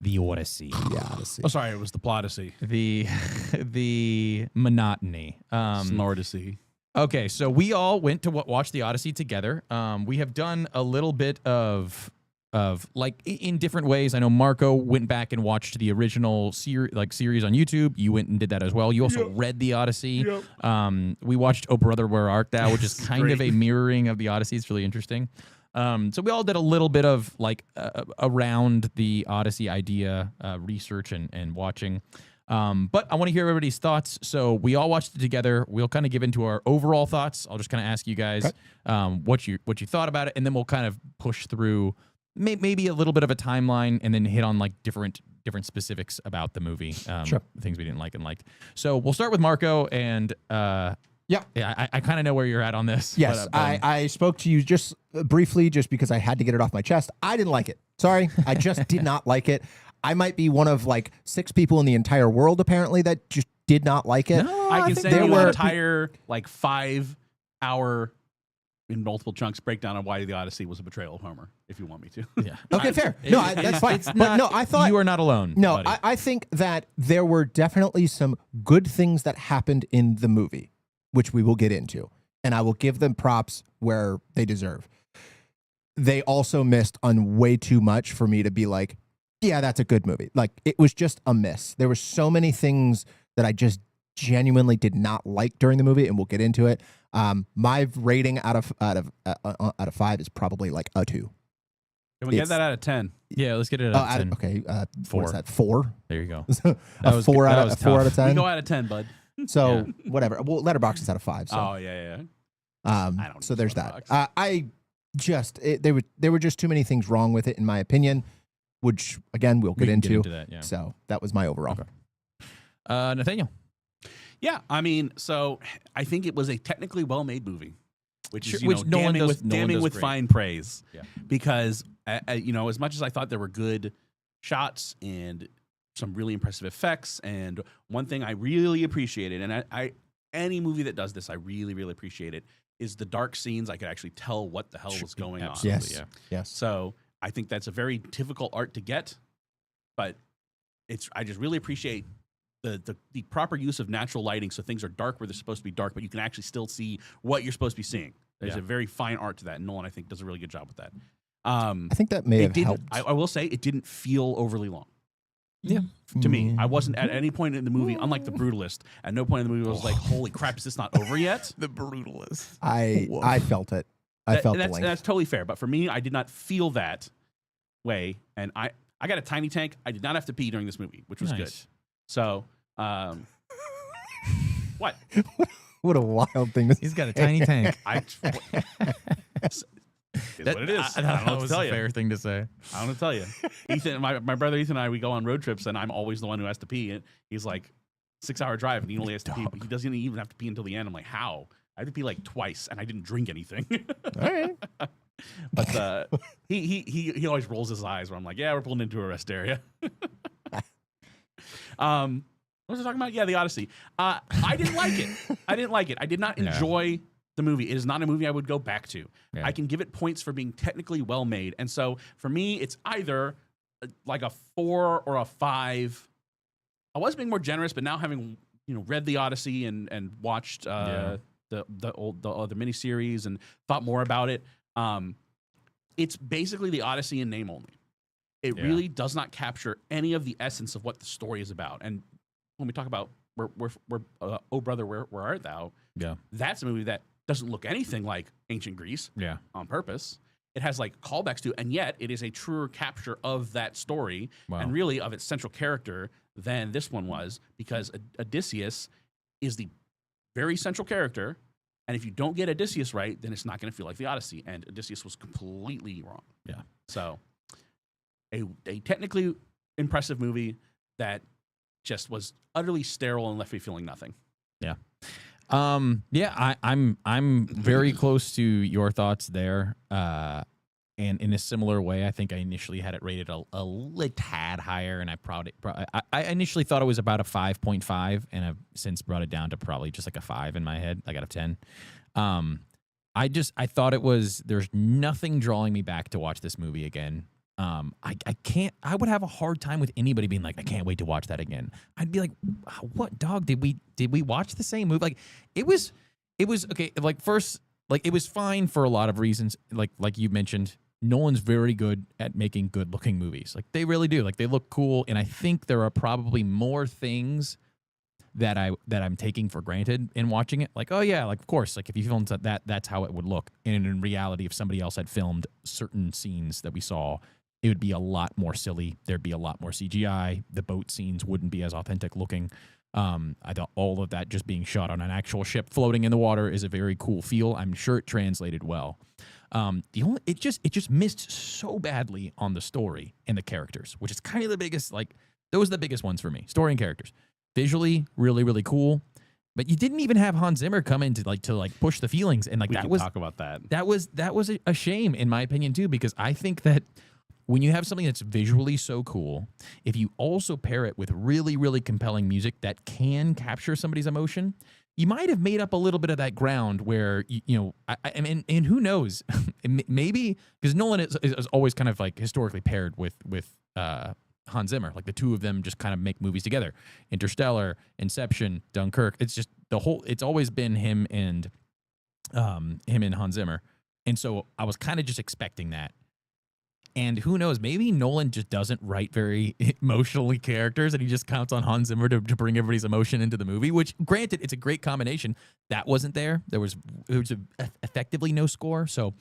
the Odyssey. Yeah, Odyssey. Oh, sorry, it was the Plodyssey. The monotony. Snordyssey. Okay, so we all went to watch the Odyssey together. We have done a little bit of like in different ways. I know Marco went back and watched the original series on YouTube. You went and did that as well. You also read the Odyssey. We watched Oh Brother, Where Art Thou, which is kind of a mirroring of the Odyssey. It's really interesting. So we all did a little bit of like around the Odyssey idea, research and watching. But I want to hear everybody's thoughts. So we all watched it together. We'll kind of give into our overall thoughts. I'll just kind of ask you guys what you thought about it, and then we'll kind of push through maybe a little bit of a timeline, and then hit on like different specifics about the movie, things we didn't like and liked. So we'll start with Marco, and I kind of know where you're at on this. Yes, but, I spoke to you just briefly, just because I had to get it off my chest. I didn't like it. Sorry, I just did not like it. I might be one of like 6 people in the entire world apparently that just did not like it. No, I can send you an entire like 5-hour in multiple chunks breakdown on why the Odyssey was a betrayal of Homer, if you want me to. Yeah. Okay, fair. No, that's fine. But no, I thought you are not alone. No, I think that there were definitely some good things that happened in the movie, which we will get into, and I will give them props where they deserve. They also missed on way too much for me to be like, yeah, that's a good movie. Like, it was just a miss. There were so many things that I just genuinely did not like during the movie, and we'll get into it. My rating out of 5 is probably like a 2. Can we get that out of 10? Yeah, let's get it out of 10. Okay, 4. What is that? 4? There you go. A 4 out of 10. We go out of 10, bud. So whatever. Well, Letterboxd is out of 5. So. Oh yeah. I don't. So there's that. There were just too many things wrong with it, in my opinion. Which again we'll get into. That, yeah. So that was my overall. Okay. Nathaniel. Yeah, I mean, so I think it was a technically well-made movie, which is damning with fine praise. Yeah. Because as much as I thought there were good shots and some really impressive effects, and one thing I really appreciated, and I any movie that does this, I really, really appreciate it, is the dark scenes. I could actually tell what the hell was going on. Yes. So I think that's a very difficult art to get, but I just really appreciate the proper use of natural lighting, so things are dark where they're supposed to be dark, but you can actually still see what you're supposed to be seeing. There's a very fine art to that, and Nolan, I think, does a really good job with that. I think that may have helped. I will say it didn't feel overly long. Yeah. To me, I wasn't at any point in the movie, unlike The Brutalist, at no point in the movie was like, holy crap, is this not over yet? The Brutalist. I felt it. I felt the length. That's totally fair. But for me, I did not feel that way. And I got a tiny tank. I did not have to pee during this movie, which was good. So, what? What a wild thing to say. He's got a tiny tank. Is what it is. I don't know. It was a fair thing to say. I don't know to tell you. Ethan, my brother Ethan and I, we go on road trips, and I'm always the one who has to pee. And he's like, 6-hour drive, and he only has to pee. But he doesn't even have to pee until the end. I'm like, how? I had to pee like twice, and I didn't drink anything. All right. But he always rolls his eyes where I'm like, yeah, we're pulling into a rest area. What was I talking about? Yeah, the Odyssey. I didn't like it. I did not enjoy the movie. It is not a movie I would go back to. Yeah. I can give it points for being technically well made. And so for me, it's either like a 4 or a 5. I was being more generous, but now having read the Odyssey and watched the other miniseries and thought more about it, it's basically the Odyssey in name only. It really does not capture any of the essence of what the story is about. And when we talk about Oh Brother, Where Art Thou? Yeah, that's a movie that doesn't look anything like ancient Greece. Yeah, on purpose. It has like callbacks to, and yet it is a truer capture of that story and really of its central character than this one was, because Odysseus is the very central character. And if you don't get Odysseus right, then it's not going to feel like the Odyssey. And Odysseus was completely wrong. Yeah. So a technically impressive movie that just was utterly sterile and left me feeling nothing. Yeah. I'm very close to your thoughts there. And in a similar way, I think I initially had it rated a little tad higher, and I initially thought it was about a 5.5, and I've since brought it down to probably just like a 5 in my head, like out of 10. I thought there's nothing drawing me back to watch this movie again. I would have a hard time with anybody being like, I can't wait to watch that again. I'd be like, what dog did we watch the same movie? Like it was okay. Like first, like it was fine for a lot of reasons. Like you mentioned, Nolan's very good at making good looking movies. Like they really do. Like they look cool. And I think there are probably more things that I'm taking for granted in watching it. Like, oh yeah, like of course, like if you filmed that, that's how it would look. And in reality, if somebody else had filmed certain scenes that we saw, it would be a lot more silly. There'd be a lot more CGI. The boat scenes wouldn't be as authentic looking. I thought all of that just being shot on an actual ship floating in the water is a very cool feel. I'm sure it translated well. It just missed so badly on the story and the characters, which is kind of the biggest, like those are the biggest ones for me. Story and characters. Visually, really, really cool. But you didn't even have Hans Zimmer come in to push the feelings, and like we can talk about that. That was a shame in my opinion too, because I think that when you have something that's visually so cool, if you also pair it with really, really compelling music that can capture somebody's emotion, you might have made up a little bit of that ground where, I mean, and who knows, maybe, because Nolan is always kind of like historically paired with Hans Zimmer, like the two of them just kind of make movies together. Interstellar, Inception, Dunkirk, it's just it's always been him and Hans Zimmer. And so I was kind of just expecting that. And who knows, maybe Nolan just doesn't write very emotionally characters, and he just counts on Hans Zimmer to bring everybody's emotion into the movie, which, granted, it's a great combination. That wasn't there. There was effectively no score. So,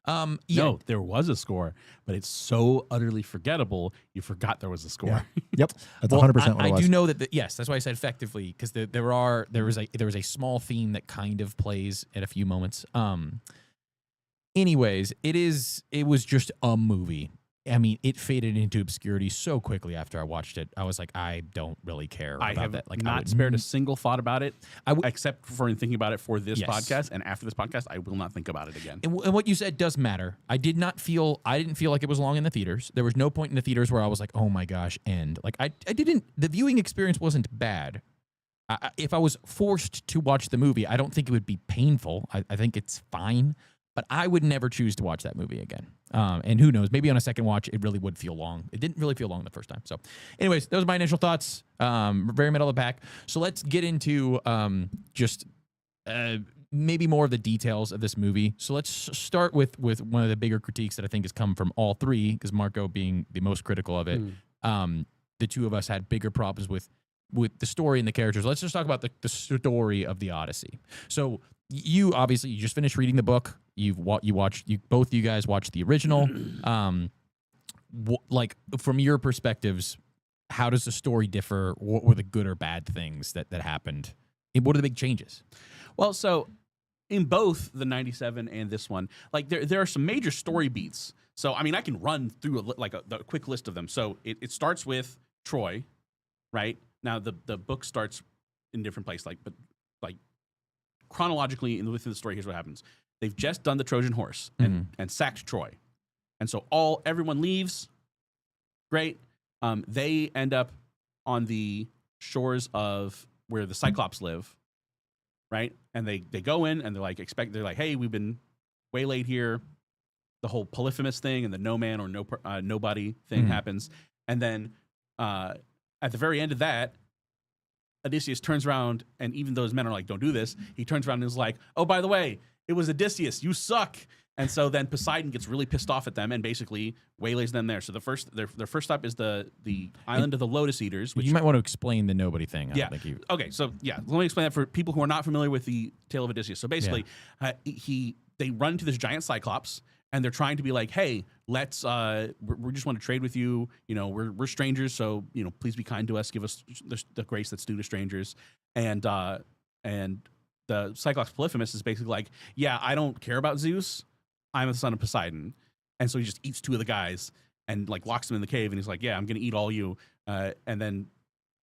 yeah. No, there was a score, but it's so utterly forgettable, you forgot there was a score. Yeah. Yep, that's 100% what it was. I do know that, yes, that's why I said effectively, because there was a small theme that kind of plays at a few moments. Anyways, it was just a movie. I mean, it faded into obscurity so quickly after I watched it. I was like, I don't really care about that. Like, I have not spared a single thought about it, except for thinking about it for this podcast. And after this podcast, I will not think about it again. And what you said does matter. I didn't feel like it was long in the theaters. There was no point in the theaters where I was like, oh my gosh, end. Like the viewing experience wasn't bad. If I was forced to watch the movie, I don't think it would be painful. I think it's fine. But I would never choose to watch that movie again. And who knows? Maybe on a second watch, it really would feel long. It didn't really feel long the first time. So, anyways, those are my initial thoughts. Very middle of the pack. So let's get into maybe more of the details of this movie. So let's start with one of the bigger critiques that I think has come from all three, because Marco being the most critical of it. The two of us had bigger problems with the story and the characters. Let's just talk about the story of the Odyssey. So you obviously you just finished reading the book. Both of you guys watched the original. Like from your perspectives, how does the story differ? What were the good or bad things that happened? And what are the big changes? Well, so in both the 97 and this one, like there are some major story beats. So I mean, I can run through a quick list of them. So it starts with Troy, right? Now the book starts in a different place, but chronologically within the story, here's what happens. They've just done the Trojan horse and sacked Troy. And so everyone leaves. Great. They end up on the shores of where the Cyclops live, right? And they go in and they're like, hey, we've been waylaid here. The whole Polyphemus thing and the no man or nobody thing happens. And then at the very end of that, Odysseus turns around, and even though his men are like, don't do this, he turns around and is like, oh, by the way, it was Odysseus, you suck. And so then Poseidon gets really pissed off at them and basically waylays them there. So their first stop is the island of the Lotus Eaters. Which you might want to explain the nobody thing. Okay, so let me explain that for people who are not familiar with the tale of Odysseus. So basically, they run to this giant Cyclops, and they're trying to be like, hey, let's we just want to trade with you. You know, we're strangers, so please be kind to us. Give us the grace that's due to strangers. And the Cyclops Polyphemus is basically like, yeah, I don't care about Zeus. I'm the son of Poseidon. And so he just eats two of the guys and like locks them in the cave. And he's like, yeah, I'm going to eat all you. And then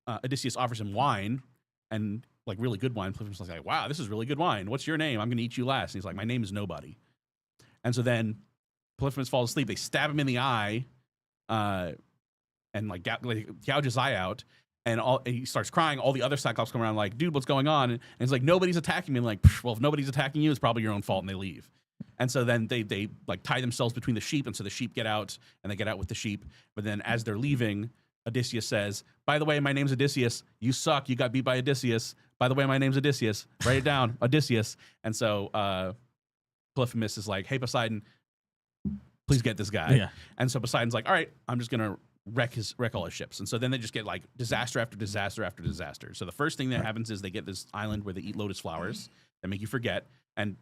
Odysseus offers him wine, and like really good wine. Polyphemus is like, wow, this is really good wine. What's your name? I'm going to eat you last. And he's like, my name is Nobody. And so then Polyphemus falls asleep. They stab him in the eye and like gouge his eye out. And he starts crying. All the other Cyclops come around like, dude, what's going on? And it's like, nobody's attacking me. And like, well, if nobody's attacking you, it's probably your own fault. And they leave. And so then they like tie themselves between the sheep. And so the sheep get out, and they get out with the sheep. But then as they're leaving, Odysseus says, by the way, my name's Odysseus. You suck. You got beat by Odysseus. By the way, my name's Odysseus. Write it down, Odysseus. And so Polyphemus is like, hey, Poseidon, please get this guy. Yeah. And so Poseidon's like, all right, I'm just going to wreck all his ships. And so then they just get like disaster after disaster after disaster. So the first thing that happens is they get this island where they eat lotus flowers that make you forget. And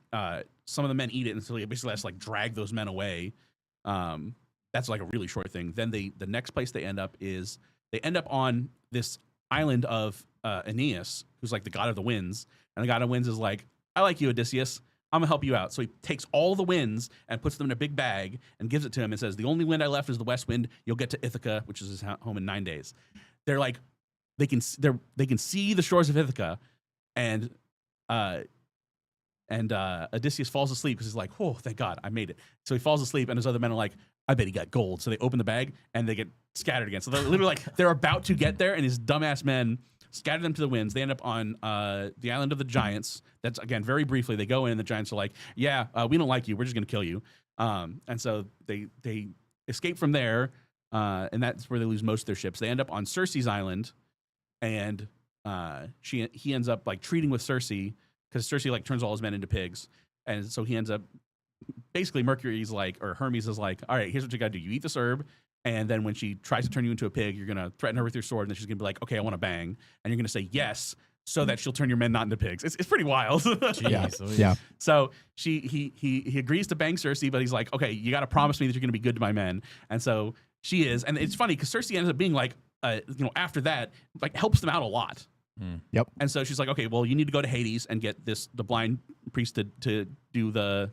some of the men eat it, and so it basically has to like drag those men away. That's like a really short thing. Then the next place they end up on this island of Aeneas, who's like the god of the winds. And the god of winds is like, I like you, Odysseus. I'm going to help you out. So he takes all the winds and puts them in a big bag and gives it to him and says, the only wind I left is the west wind. You'll get to Ithaca, which is his home, in 9 days. They're like, they can see the shores of Ithaca, and Odysseus falls asleep because he's like, oh, thank God, I made it. So he falls asleep, and his other men are like, I bet he got gold. So they open the bag, and they get scattered again. So they're literally like, they're about to get there, and his dumbass men scatter them to the winds. They end up on the island of the giants. That's, again, very briefly, they go in, and the giants are like, yeah, we don't like you. We're just going to kill you. And so they escape from there, and that's where they lose most of their ships. They end up on Circe's island, and he ends up like treating with Circe, because Circe like turns all his men into pigs. And so he ends up, basically Mercury's like, or Hermes is like, all right, here's what you got to do. You eat this herb, and then when she tries to turn you into a pig, you're going to threaten her with your sword, and then she's going to be like, okay, I want to bang. And you're going to say yes, so that she'll turn your men not into pigs. It's pretty wild. Jeez, yeah. So he agrees to bang Circe, but he's like, okay, you got to promise me that you're going to be good to my men. And so she is. And it's funny because Circe ends up being like, after that, like helps them out a lot. Yep. And so she's like, okay, well, you need to go to Hades and get the blind priest to do the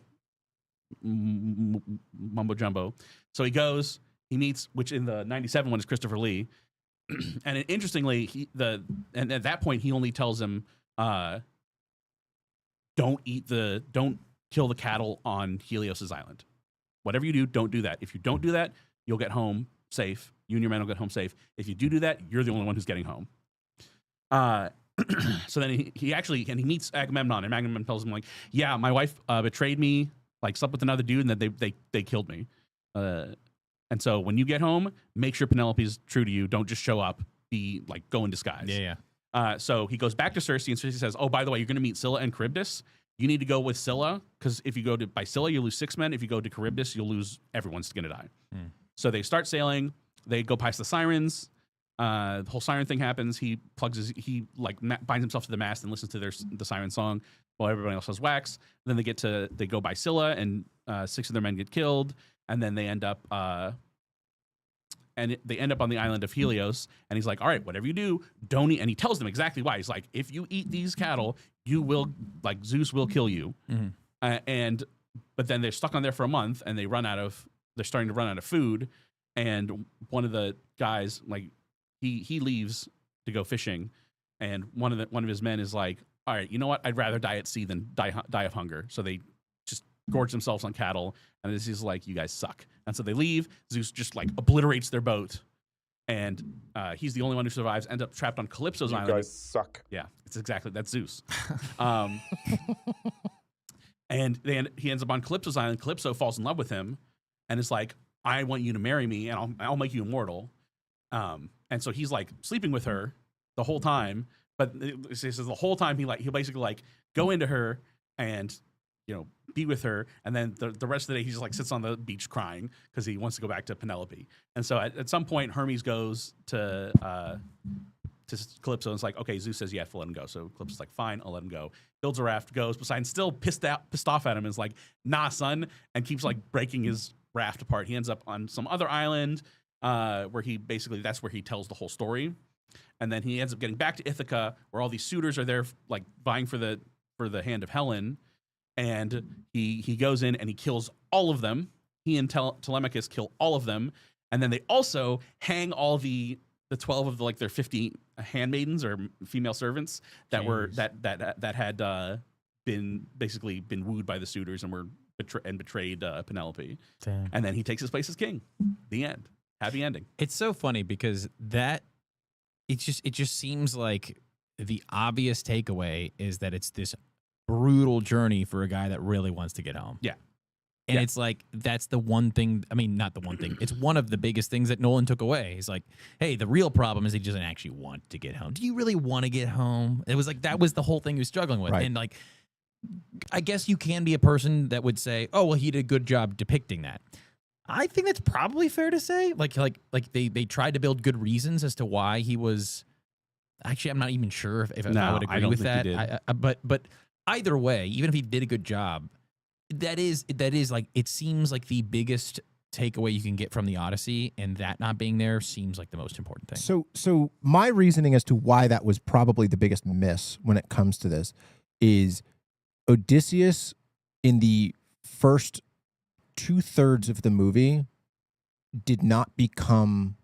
mumbo jumbo. So he goes, he meets, which in the 97 one is Christopher Lee. And interestingly, and at that point he only tells him, don't kill the cattle on Helios's island. Whatever you do, don't do that. If you don't do that, you'll get home safe. You and your men will get home safe. If you do that, you're the only one who's getting home. So then he meets Agamemnon, and Agamemnon tells him like, yeah, my wife betrayed me like slept with another dude, and then they killed me. And so when you get home, make sure Penelope's true to you. Don't just show up. Be like, go in disguise. Yeah. So he goes back to Cersei, and Cersei says, "Oh, by the way, you're going to meet Scylla and Charybdis. You need to go with Scylla, because if you go by Scylla, you lose 6 men. If you go to Charybdis, you'll lose everyone's going to die." So they start sailing. They go past the sirens. The whole siren thing happens. He binds himself to the mast and listens to the siren song while everybody else has wax. Then they go by Scylla, and 6 of their men get killed. And then they end up on the island of Helios. And he's like, "All right, whatever you do, don't eat." And he tells them exactly why. He's like, "If you eat these cattle, you will, like, Zeus will kill you." But then they're stuck on there for a month, and they're starting to run out of food. And one of the guys, like, he leaves to go fishing, and one of his men is like, "All right, you know what? I'd rather die at sea than die of hunger." So they just gorge themselves on cattle, and this is like, "You guys suck." And so they leave. Zeus just like obliterates their boat, and he's the only one who survives. Ends up trapped on Calypso's island. You guys suck. Yeah, that's Zeus. And he ends up on Calypso's island. Calypso falls in love with him, and is like, "I want you to marry me, and I'll make you immortal." And so he's like sleeping with her the whole time, but he says the whole time he'll basically like go into her and, you know, be with her, and then the rest of the day he just like sits on the beach crying because he wants to go back to Penelope. And so at some point Hermes goes to Calypso and it's like, "Okay, Zeus says you have to let him go." So Calypso's like, "Fine, I'll let him go." Builds a raft, goes. Poseidon's still pissed off at him, and is like, "Nah, son," and keeps like breaking his raft apart. He ends up on some other island where that's where he tells the whole story. And then he ends up getting back to Ithaca, where all these suitors are there, like vying for the hand of Helen. And he goes in and he kills all of them. He and Telemachus kill all of them, and then they also hang all the 12 of their 50 handmaidens or female servants that had been wooed by the suitors and were betrayed Penelope. Damn. And then he takes his place as king. The end. Happy ending. It's so funny because it just seems like the obvious takeaway is that it's this brutal journey for a guy that really wants to get home. Yeah. And it's like, that's the one thing, I mean, not the one thing, it's one of the biggest things that Nolan took away. He's like, hey, the real problem is he doesn't actually want to get home. Do you really want to get home? It was like, that was the whole thing he was struggling with. Right. And like, I guess you can be a person that would say, oh, well, he did a good job depicting that. I think that's probably fair to say. Like they tried to build good reasons as to why he was. Actually, I'm not even sure if I would agree with that. But either way, even if he did a good job, that is like, it seems like the biggest takeaway you can get from the Odyssey, and that not being there seems like the most important thing. So my reasoning as to why that was probably the biggest miss when it comes to this is Odysseus in the first 2/3 of the movie did not become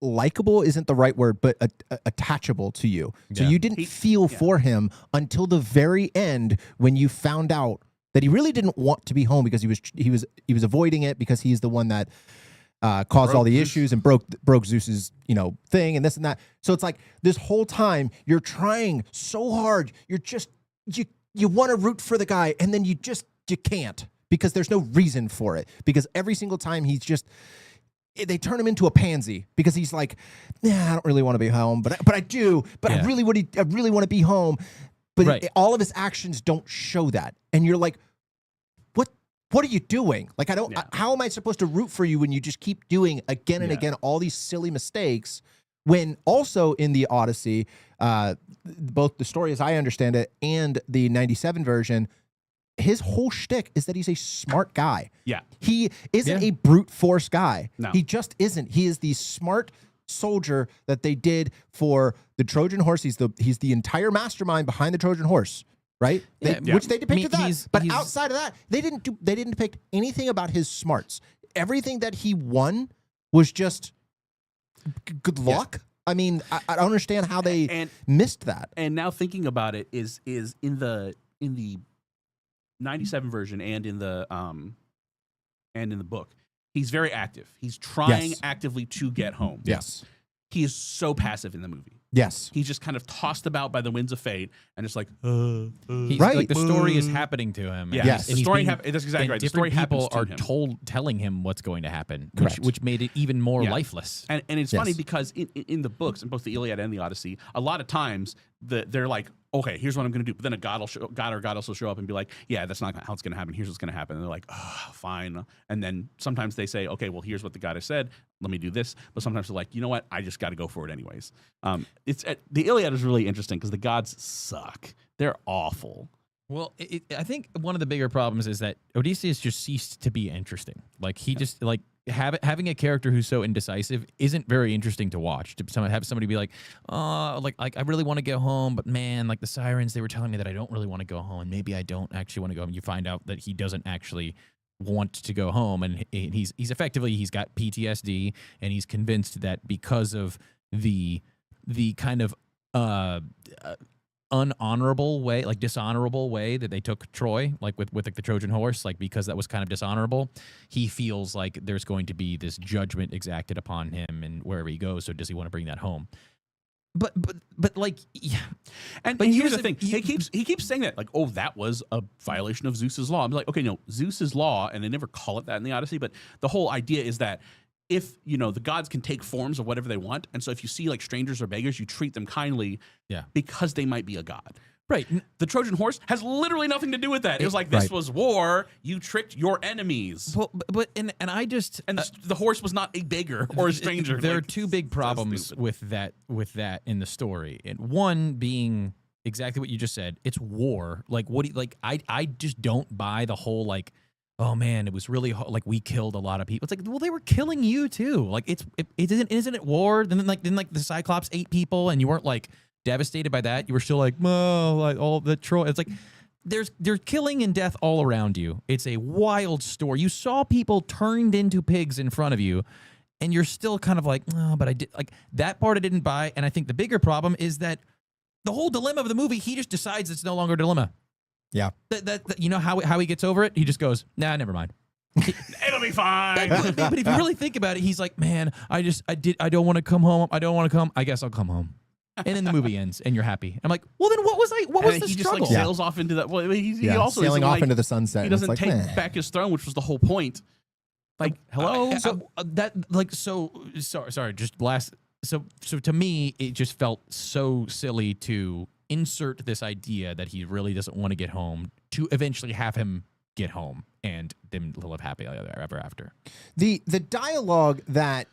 likable, isn't the right word, but attachable to you. So you didn't feel for him until the very end, when you found out that he really didn't want to be home, because he was avoiding it because he's the one that caused all the issues and broke Zeus's thing and this and that. So it's like this whole time you're trying so hard, you want to root for the guy, and then you can't, because there's no reason for it, because every single time they turn him into a pansy, because he's like, nah, I don't really want to be home, but I do, but I really want to be home. But all of his actions don't show that. And you're like, what are you doing? Like, how am I supposed to root for you when you just keep doing again and again all these silly mistakes? When also in the Odyssey, both the story as I understand it and the 97 version, his whole shtick is that he's a smart guy. Yeah. He isn't a brute force guy. No. He just isn't. He is the smart soldier that they did for the Trojan horse. He's the entire mastermind behind the Trojan horse, right? Which they depicted that. But outside of that, they didn't depict anything about his smarts. Everything that he won was just good luck. Yeah. I mean, I don't understand how they missed that. And now thinking about it is in the 97 version and in the book, he's very active. He's trying actively to get home. Yes. He is so passive in the movie. Yes. He's just kind of tossed about by the winds of fate, and it's like, He's, Right. like the story is happening to him. Yeah. and Yes. he's- and The he's story being- that's exactly and right. The different story happens people to are him. telling him what's going to happen, Correct. which made it even more Yeah. lifeless. And it's Yes. funny because in the books, in both the Iliad and the Odyssey, a lot of times they're like, okay, here's what I'm going to do. But then a god or goddess will show up and be like, yeah, that's not how it's going to happen. Here's what's going to happen. And they're like, oh, fine. And then sometimes they say, okay, well, here's what the goddess said. Let me do this. But sometimes they're like, you know what? I just got to go for it anyways. The Iliad is really interesting because the gods suck. They're awful. Well, I think one of the bigger problems is that Odysseus just ceased to be interesting. Like he just like having a character who's so indecisive isn't very interesting to watch. To have somebody be like, oh, like I really want to go home, but man, like the sirens, they were telling me that I don't really want to go home, and maybe I don't actually want to go home. You find out that he doesn't actually want to go home, and he's effectively he's got PTSD, and he's convinced that because of the kind of unhonorable way, like dishonorable way that they took Troy, like with like the Trojan horse, like because that was kind of dishonorable, he feels like there's going to be this judgment exacted upon him and wherever he goes. So does he want to bring that home? But like, yeah. But here's the thing: he keeps saying that, like, oh, that was a violation of Zeus's law. I'm like, okay, no, Zeus's law, and they never call it that in the Odyssey. But the whole idea is that if the gods can take forms of whatever they want, and so if you see like strangers or beggars, you treat them kindly, because they might be a god. Right. The Trojan horse has literally nothing to do with that. It was like, this was war. You tricked your enemies. Well, but I just the horse was not a beggar or a stranger. There are two big problems with that in the story, and one being exactly what you just said. It's war. Like what? I just don't buy the whole like, oh man, it was really like we killed a lot of people. It's like, well, they were killing you too. Like isn't it war? Then the Cyclops ate people, and you weren't like devastated by that. You were still like, oh, like all the Troy. It's like there's killing and death all around you. It's a wild story. You saw people turned into pigs in front of you, and you're still kind of like, oh, but I did like that part I didn't buy. And I think the bigger problem is that the whole dilemma of the movie, he just decides it's no longer a dilemma. Yeah. That you know how he gets over it? He just goes, nah, never mind. It'll be fine. But if you really think about it, he's like, man, I don't want to come home. I don't want to come. I guess I'll come home. And then the movie ends, and you're happy. I'm like, well, then what was the he struggle? just like sails off into that. Well, he also sailing isn't, off like, into the sunset. He and it's doesn't like, take meh. back his throne, which was the whole point. Like, hello. Sorry. Just last. So to me, it just felt so silly to insert this idea that he really doesn't want to get home to eventually have him get home and then live happy ever after. The dialogue that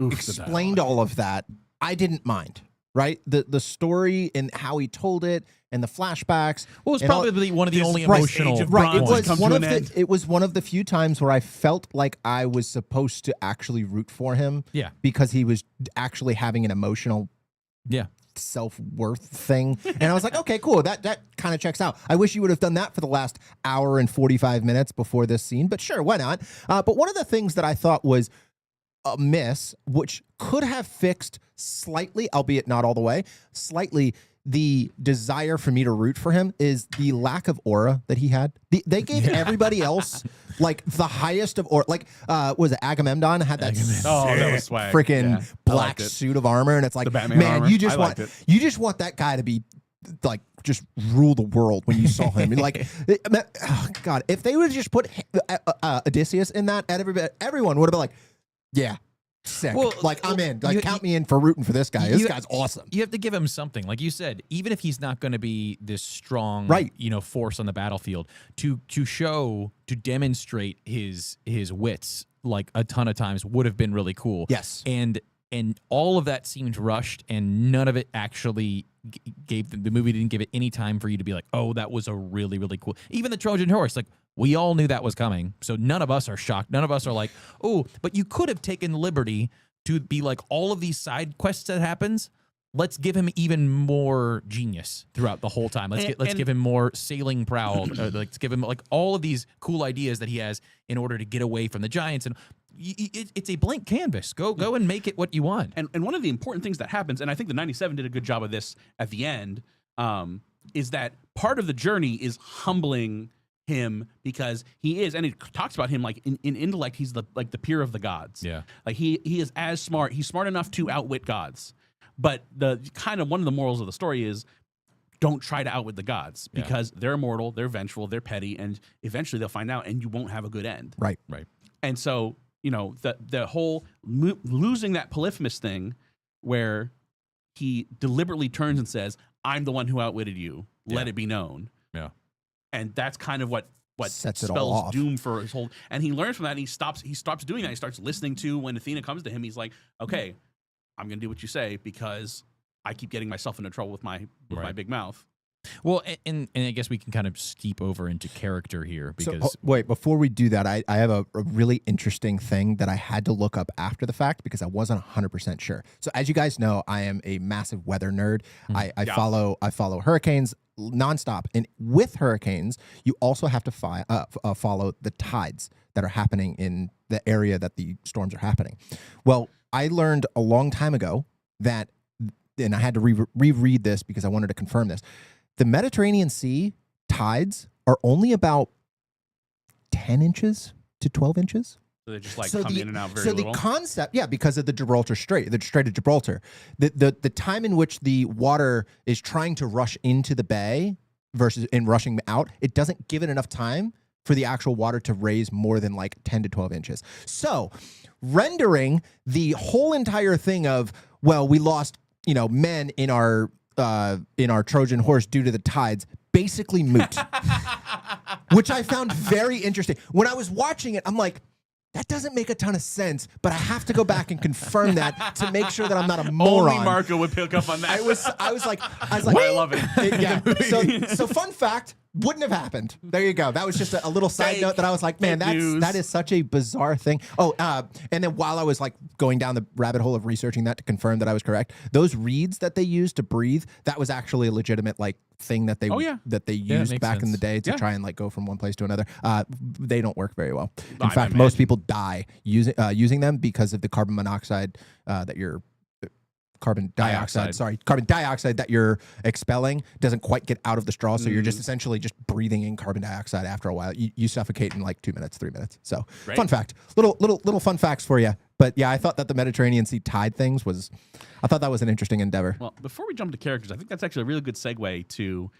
explained all of that, I didn't mind. Right, the story and how he told it, and the flashbacks. Well, it was probably one of the only right, emotional. Age of Right, it Bronze was one of end. the. It was one of the few times where I felt like I was supposed to actually root for him. Yeah. Because he was actually having an emotional, Yeah. self-worth thing, and I was like, okay, cool, that kind of checks out. I wish you would have done that for the last hour and 45 minutes before this scene, but sure, why not? But one of the things that I thought was a miss, which could have fixed slightly, albeit not all the way, slightly, the desire for me to root for him, is the lack of aura that he had. They gave everybody else like the highest of aura. Like, was it Agamemnon had that that was swag. freaking Yeah, I black liked it. suit of armor, and it's like, The Batman man, armor. you just I want liked it. that guy to be like just rule the world when you saw him. Like, oh God, if they would have just put Odysseus in that, everyone would have been like, yeah. Sick. Well, like, I'm in. Like, count me in for rooting for this guy. This guy's awesome. You have to give him something. Like you said, even if he's not going to be this strong, Right. Force on the battlefield, to demonstrate his wits like a ton of times would have been really cool. Yes. And all of that seemed rushed, and none of it actually gave the movie didn't give it any time for you to be like, oh, that was a really, really cool. Even the Trojan horse, like, we all knew that was coming, so none of us are shocked. None of us are like, oh, but you could have taken liberty to be like, all of these side quests that happens, let's give him even more genius throughout the whole time. Let's give him more sailing prowl. Let's give him like all of these cool ideas that he has in order to get away from the giants. And it's a blank canvas. Go and make it what you want. And one of the important things that happens, and I think the 97 did a good job of this at the end, is that part of the journey is humbling him, because he is, and it talks about him like in intellect, he's the peer of the gods. Yeah. Like he is as smart. He's smart enough to outwit gods, But the kind of one of the morals of the story is don't try to outwit the gods because they're immortal, they're vengeful, they're petty, and eventually they'll find out, and you won't have a good end. Right. And so, the whole losing that Polyphemus thing where he deliberately turns and says, I'm the one who outwitted you. Let it be known. Yeah. And that's kind of what sets it all spells off. doom for his whole. And he learns from that, and he stops doing that. He starts listening to when Athena comes to him. He's like, okay, I'm going to do what you say because I keep getting myself into trouble with my big mouth. Well, and I guess we can kind of steep over into character here because wait, before we do that, I have a really interesting thing that I had to look up after the fact because I wasn't 100% sure. So as you guys know, I am a massive weather nerd. I follow hurricanes nonstop, and with hurricanes, you also have to follow the tides that are happening in the area that the storms are happening. Well, I learned a long time ago that, and I had to reread this because I wanted to confirm this. The Mediterranean Sea tides are only about 10 inches to 12 inches. So they just come in and out very little? So the concept, because of the Gibraltar Strait, the Strait of Gibraltar, the time in which the water is trying to rush into the bay versus in rushing out, it doesn't give it enough time for the actual water to raise more than 10 to 12 inches. So rendering the whole entire thing of, well, we lost, men in our Trojan horse due to the tides, basically moot. Which I found very interesting. When I was watching it, I'm like, that doesn't make a ton of sense, but I have to go back and confirm that to make sure that I'm not a moron. Only Marco would pick up on that. I was like, I love it. So fun fact, wouldn't have happened. There you go. That was just a little side note that I was like, man, that is such a bizarre thing. Oh, and then while I was going down the rabbit hole of researching that to confirm that I was correct, those reeds that they used to breathe, that was actually a legitimate thing that they used back in the day to try and go from one place to another. They don't work very well. In fact, most people die using them because of the carbon monoxide carbon dioxide that you're expelling doesn't quite get out of the straw, so you're just essentially just breathing in carbon dioxide after a while. You suffocate in 2 minutes, 3 minutes. So fun fact, little fun facts for you. But yeah, I thought that the Mediterranean Sea tide things I thought that was an interesting endeavor. Well, before we jump to characters, I think that's actually a really good segue to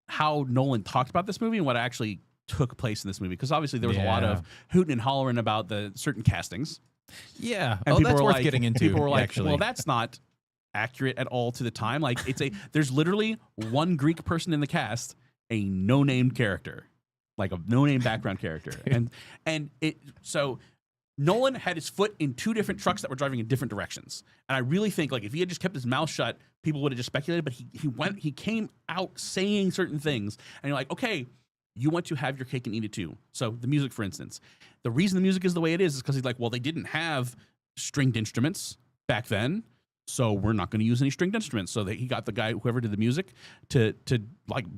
how Nolan talked about this movie and what actually took place in this movie, because obviously there was a lot of hooting and hollering about the certain castings. Yeah, and people that's were worth getting into. People were like, actually. well, that's not accurate at all to the time. There's literally one Greek person in the cast, a no-name character, a no-name background character, so Nolan had his foot in two different trucks that were driving in different directions. And I really think if he had just kept his mouth shut, people would have just speculated, but he came out saying certain things, and you're like, okay, you want to have your cake and eat it too. So the music, for instance, the reason the music is the way it is because he's like, well, they didn't have stringed instruments back then, so we're not going to use any stringed instruments. So he got the guy, whoever did the music, to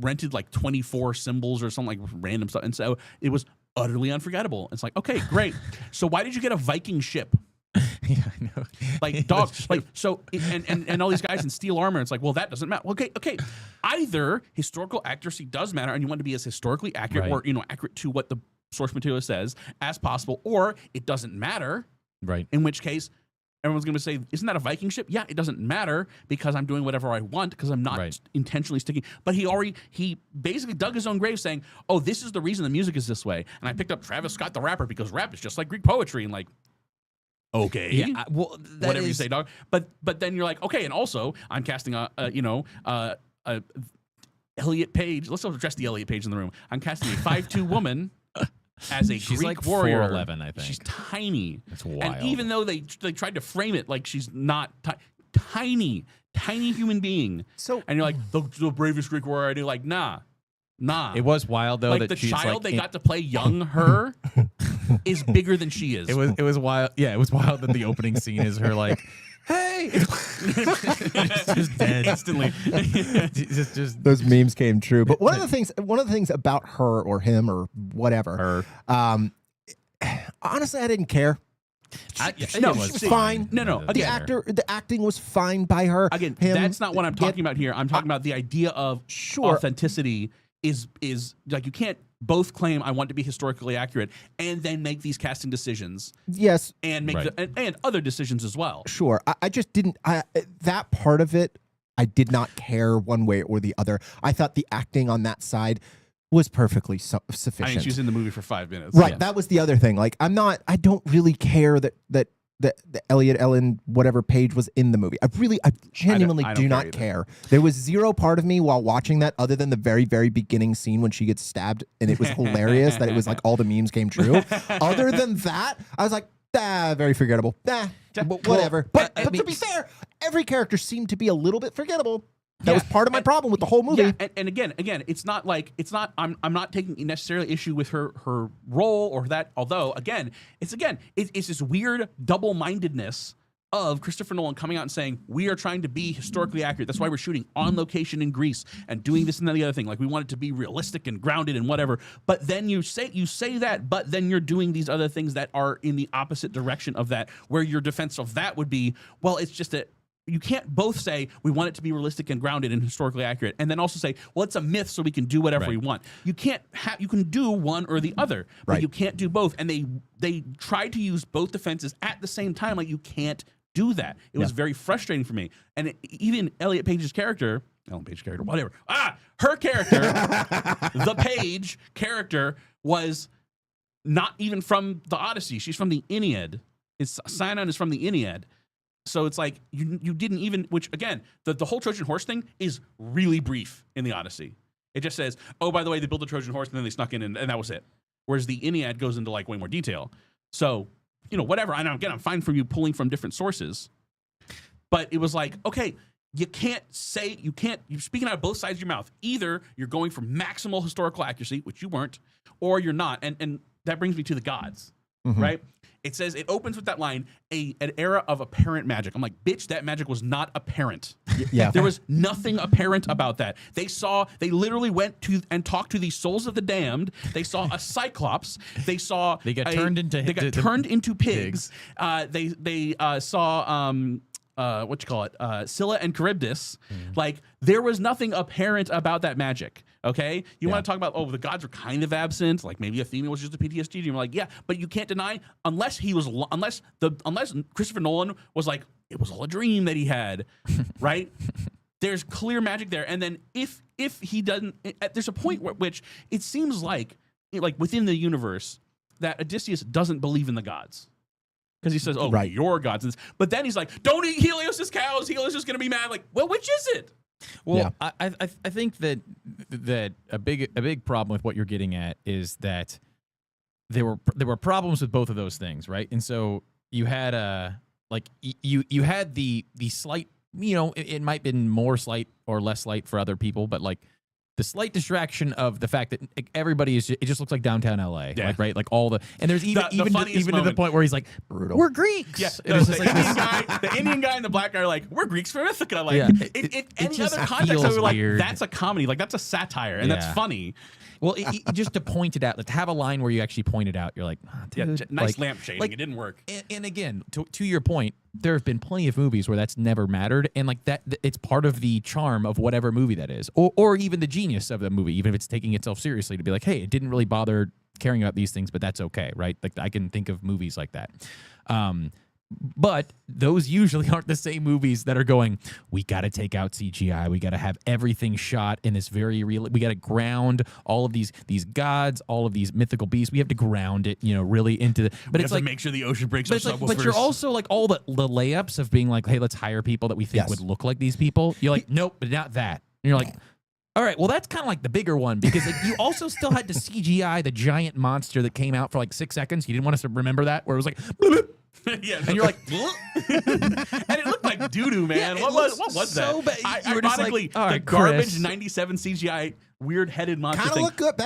rented 24 cymbals or something, random stuff. And so it was utterly unforgettable. It's like, okay, great. So why did you get a Viking ship? Yeah, I know. Dogs, and all these guys in steel armor. It's like, well, that doesn't matter. Okay. Either historical accuracy does matter, and you want to be as historically accurate or accurate to what the source material says as possible, or it doesn't matter. Right. In which case, everyone's going to say, isn't that a Viking ship? Yeah, it doesn't matter because I'm doing whatever I want because I'm not intentionally sticking. But he basically dug his own grave saying, oh, this is the reason the music is this way. And I picked up Travis Scott the rapper because rap is just like Greek poetry. And okay. Yeah, whatever you say, dog. But then you're like, okay, and also I'm casting Elliot Page. Let's address the Elliot Page in the room. I'm casting a 5'2" woman as a she's Greek warrior. 4'11", I think. She's tiny. That's wild. And even though they tried to frame it like she's not tiny human being. And you're like, the bravest Greek warrior I do. Nah. It was wild though that the she's child they got to play young her is bigger than she is. It was wild. Yeah, it was wild that the opening scene is her hey, just dead instantly. just those memes came true. But one of the things about her or him or whatever, honestly, I didn't care. She was fine. No. The acting was fine by her. Again, that's not what I'm talking about here. I'm talking about the idea of authenticity is like, you can't both claim I want to be historically accurate and then make these casting decisions. Yes. And make and other decisions as well. Sure. I just didn't, that part of it, I did not care one way or the other. I thought the acting on that side was perfectly sufficient. I mean, she was in the movie for 5 minutes. Right. Yeah. That was the other thing. Like, I don't really care that the Elliot Ellen whatever Page was in the movie. I genuinely do not care. There was zero part of me while watching that other than the very, very beginning scene when she gets stabbed, and it was hilarious that it was like all the memes came true. Other than that, I was like, very forgettable. Whatever. But to be fair, every character seemed to be a little bit forgettable. That was part of my problem with the whole movie. Yeah, and again, it's not like I'm not taking necessarily issue with her role or that. Although it's this weird double-mindedness of Christopher Nolan coming out and saying we are trying to be historically accurate. That's why we're shooting on location in Greece and doing this and the other thing. Like, we want it to be realistic and grounded and whatever. But then you say that, but then you're doing these other things that are in the opposite direction of that. Where your defense of that would be, well, it's just that. You can't both say we want it to be realistic and grounded and historically accurate, and then also say, well, it's a myth, so we can do whatever we want. You can't you can do one or the other, but you can't do both. And they tried to use both defenses at the same time. Like, you can't do that. It was very frustrating for me. And even Ellen Page's character, whatever. Her character, the Page character, was not even from the Odyssey. She's from the Aeneid. Sinon is from the Aeneid. So it's like you didn't even, which again, the whole Trojan horse thing is really brief in the Odyssey. It just says, oh, by the way, they built a Trojan horse and then they snuck in and that was it. Whereas the Aeneid goes into like way more detail. So, whatever. I know, again, I'm fine for you pulling from different sources. But it was like, okay, you're speaking out of both sides of your mouth. Either you're going for maximal historical accuracy, which you weren't, or you're not. And that brings me to the gods, right? It says, it opens with that line, an era of apparent magic. I'm like, bitch, that magic was not apparent. Yeah. There was nothing apparent about that. They literally went to and talked to the souls of the damned. They saw a cyclops. They saw they got turned into pigs. They saw Scylla and Charybdis. Like, there was nothing apparent about that magic. Okay, you want to talk about, the gods are kind of absent, like maybe Athena was just a PTSD. And you're like, yeah, but you can't deny unless Christopher Nolan was like, it was all a dream that he had, right? There's clear magic there, and then if he doesn't, there's a point which it seems like within the universe that Odysseus doesn't believe in the gods. Because he says, your gods. But then he's like, don't eat Helios's cows. Helios is going to be mad. Like, well, which is it? Well, I think that a big problem with what you're getting at is that there were problems with both of those things, right? And so you had you had the slight, it might have been more slight or less slight for other people, but like the slight distraction of the fact that everybody it just looks like downtown LA, like all the, and there's even to the point where he's like, brutal. We're Greeks. Yeah, the Indian guy and the black guy are like, we're Greeks from Ithaca. Like, any other context, I would like, that's a comedy, like that's a satire, and that's funny. Well, just to point it out, to have a line where you actually point it out, you're like, dude, nice lamp shading. It didn't work. And again, to your point, there have been plenty of movies where that's never mattered, and like that, it's part of the charm of whatever movie that is, or even the genius of the movie, even if it's taking itself seriously, to be like, hey, it didn't really bother caring about these things, but that's okay, right? Like, I can think of movies like that. But those usually aren't the same movies that are going, we got to take out CGI. We got to have everything shot in this very real. We got to ground all of these gods, all of these mythical beasts. We have to ground it, really into the. But it's like, make sure the ocean breaks. But you're also like all the layups of being like, hey, let's hire people that we think would look like these people. You're like, nope, but not that. And you're like, all right, well, that's kind of like the bigger one, because like, you also still had to CGI the giant monster that came out for like 6 seconds. You didn't want us to remember that, where it was like. Yeah, and you're like, and it looked like doo-doo, man. What was so that? Ironically, the garbage 97 CGI weird-headed monster kind of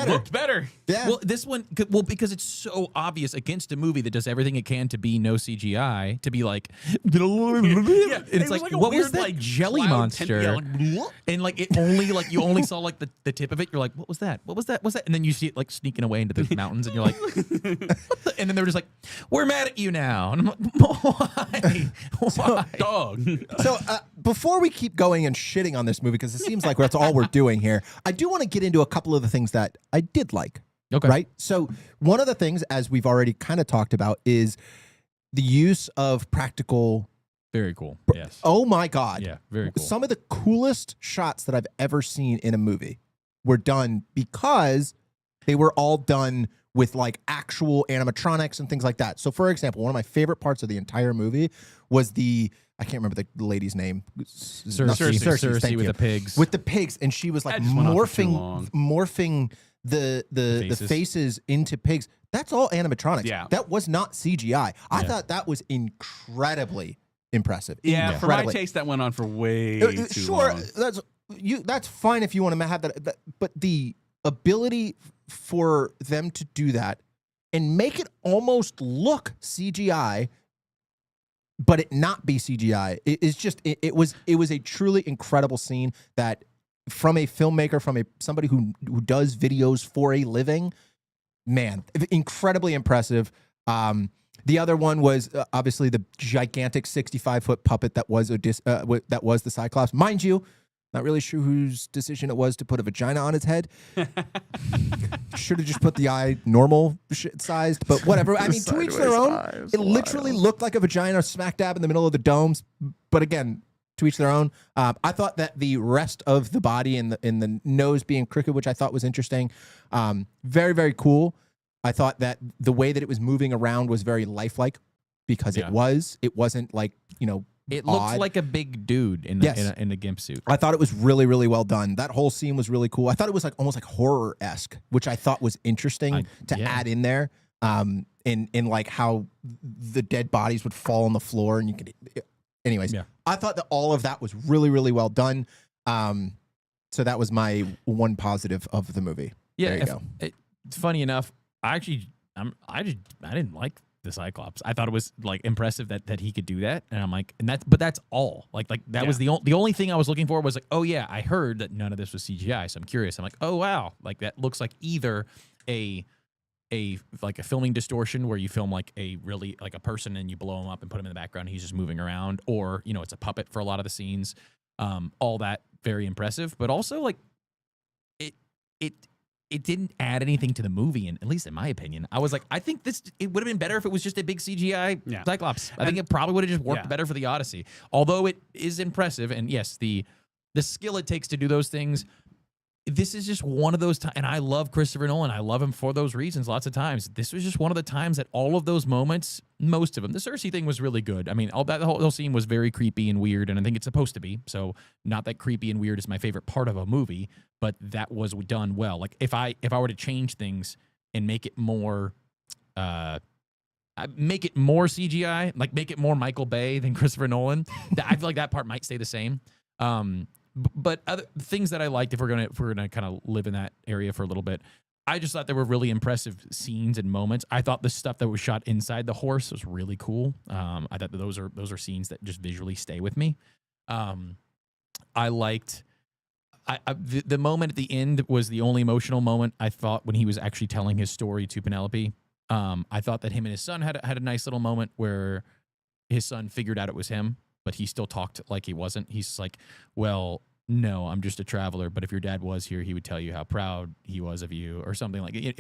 looked better. Yeah. Well, this one, because it's so obvious against a movie that does everything it can to be no CGI, to be like, it's like what was that like jelly monster? And like it only like you only saw like the tip of it. You're like, what was that? What was that? What's that? And then you see it like sneaking away into the mountains, and you're like, and then they're just like, we're mad at you now. And I'm like, why? Dog. So before we keep going and shitting on this movie, because it seems like that's all we're doing here, I do want to get into a couple of the things that I did like. Okay. Right? So one of the things, as we've already kind of talked about, is the use of practical. Very cool. Yes. Oh my God. Yeah, very cool. Some of the coolest shots that I've ever seen in a movie were done because they were all done with like actual animatronics and things like that. So for example, one of my favorite parts of the entire movie was I can't remember the lady's name. Cersei thank with you. the pigs. With the pigs. And she was like morphing the faces into pigs. That's all animatronics. Yeah. That was not CGI. I thought that was incredibly impressive. Yeah, for my taste, that went on for way too long. That's fine if you want to have that, but the ability for them to do that and make it almost look CGI, but it not be CGI, it was a truly incredible scene that, from a filmmaker, from somebody who does videos for a living, man, incredibly impressive. The other one was obviously the gigantic 65-foot puppet that was the Cyclops. Mind you, not really sure whose decision it was to put a vagina on his head. Should have just put the eye normal sized, but whatever. I mean, to each their own. It literally looked like a vagina smack dab in the middle of the domes. But again, to each their own. I thought that the rest of the body and the nose being crooked, which I thought was interesting, very, very cool. I thought that the way that it was moving around was very lifelike because it wasn't like, it odd. looks like a big dude in a gimp suit. I thought it was really, really well done. That whole scene was really cool. I thought it was like almost like horror-esque, which I thought was interesting to add in there. In like how the dead bodies would fall on the floor and you could. Anyways, I thought that all of that was really, really well done. So that was my one positive of the movie. Yeah, there you go. Funny enough, I didn't like the Cyclops. I thought it was like impressive that he could do that, and I'm like, but that's all. Like that was the only thing I was looking for was like, oh yeah, I heard that none of this was CGI, so I'm curious. I'm like, oh wow, like that looks like either a filming distortion where you film like a really like a person and you blow him up and put him in the background and he's just moving around, or it's a puppet for a lot of the scenes. All that very impressive, but also like it didn't add anything to the movie, and at least in my opinion. I was like, I think it would have been better if it was just a big CGI Cyclops. I think it probably would have just worked better for the Odyssey. Although it is impressive, and yes, the skill it takes to do those things, this is just one of those times, and I love Christopher Nolan. I love him for those reasons lots of times. This was just one of the times that all of those moments, most of them, the Cersei thing was really good. I mean, the whole scene was very creepy and weird, and I think it's supposed to be. So not that creepy and weird is my favorite part of a movie, but that was done well. Like if I were to change things and make it more CGI, like make it more Michael Bay than Christopher Nolan, I feel like that part might stay the same. But other things that I liked, if we're gonna kind of live in that area for a little bit, I just thought there were really impressive scenes and moments. I thought the stuff that was shot inside the horse was really cool. I thought that those are scenes that just visually stay with me. I liked the moment at the end was the only emotional moment I thought when he was actually telling his story to Penelope. I thought that him and his son had a nice little moment where his son figured out it was him, but he still talked like he wasn't. He's like, well, no, I'm just a traveler, but if your dad was here, he would tell you how proud he was of you, or something like it.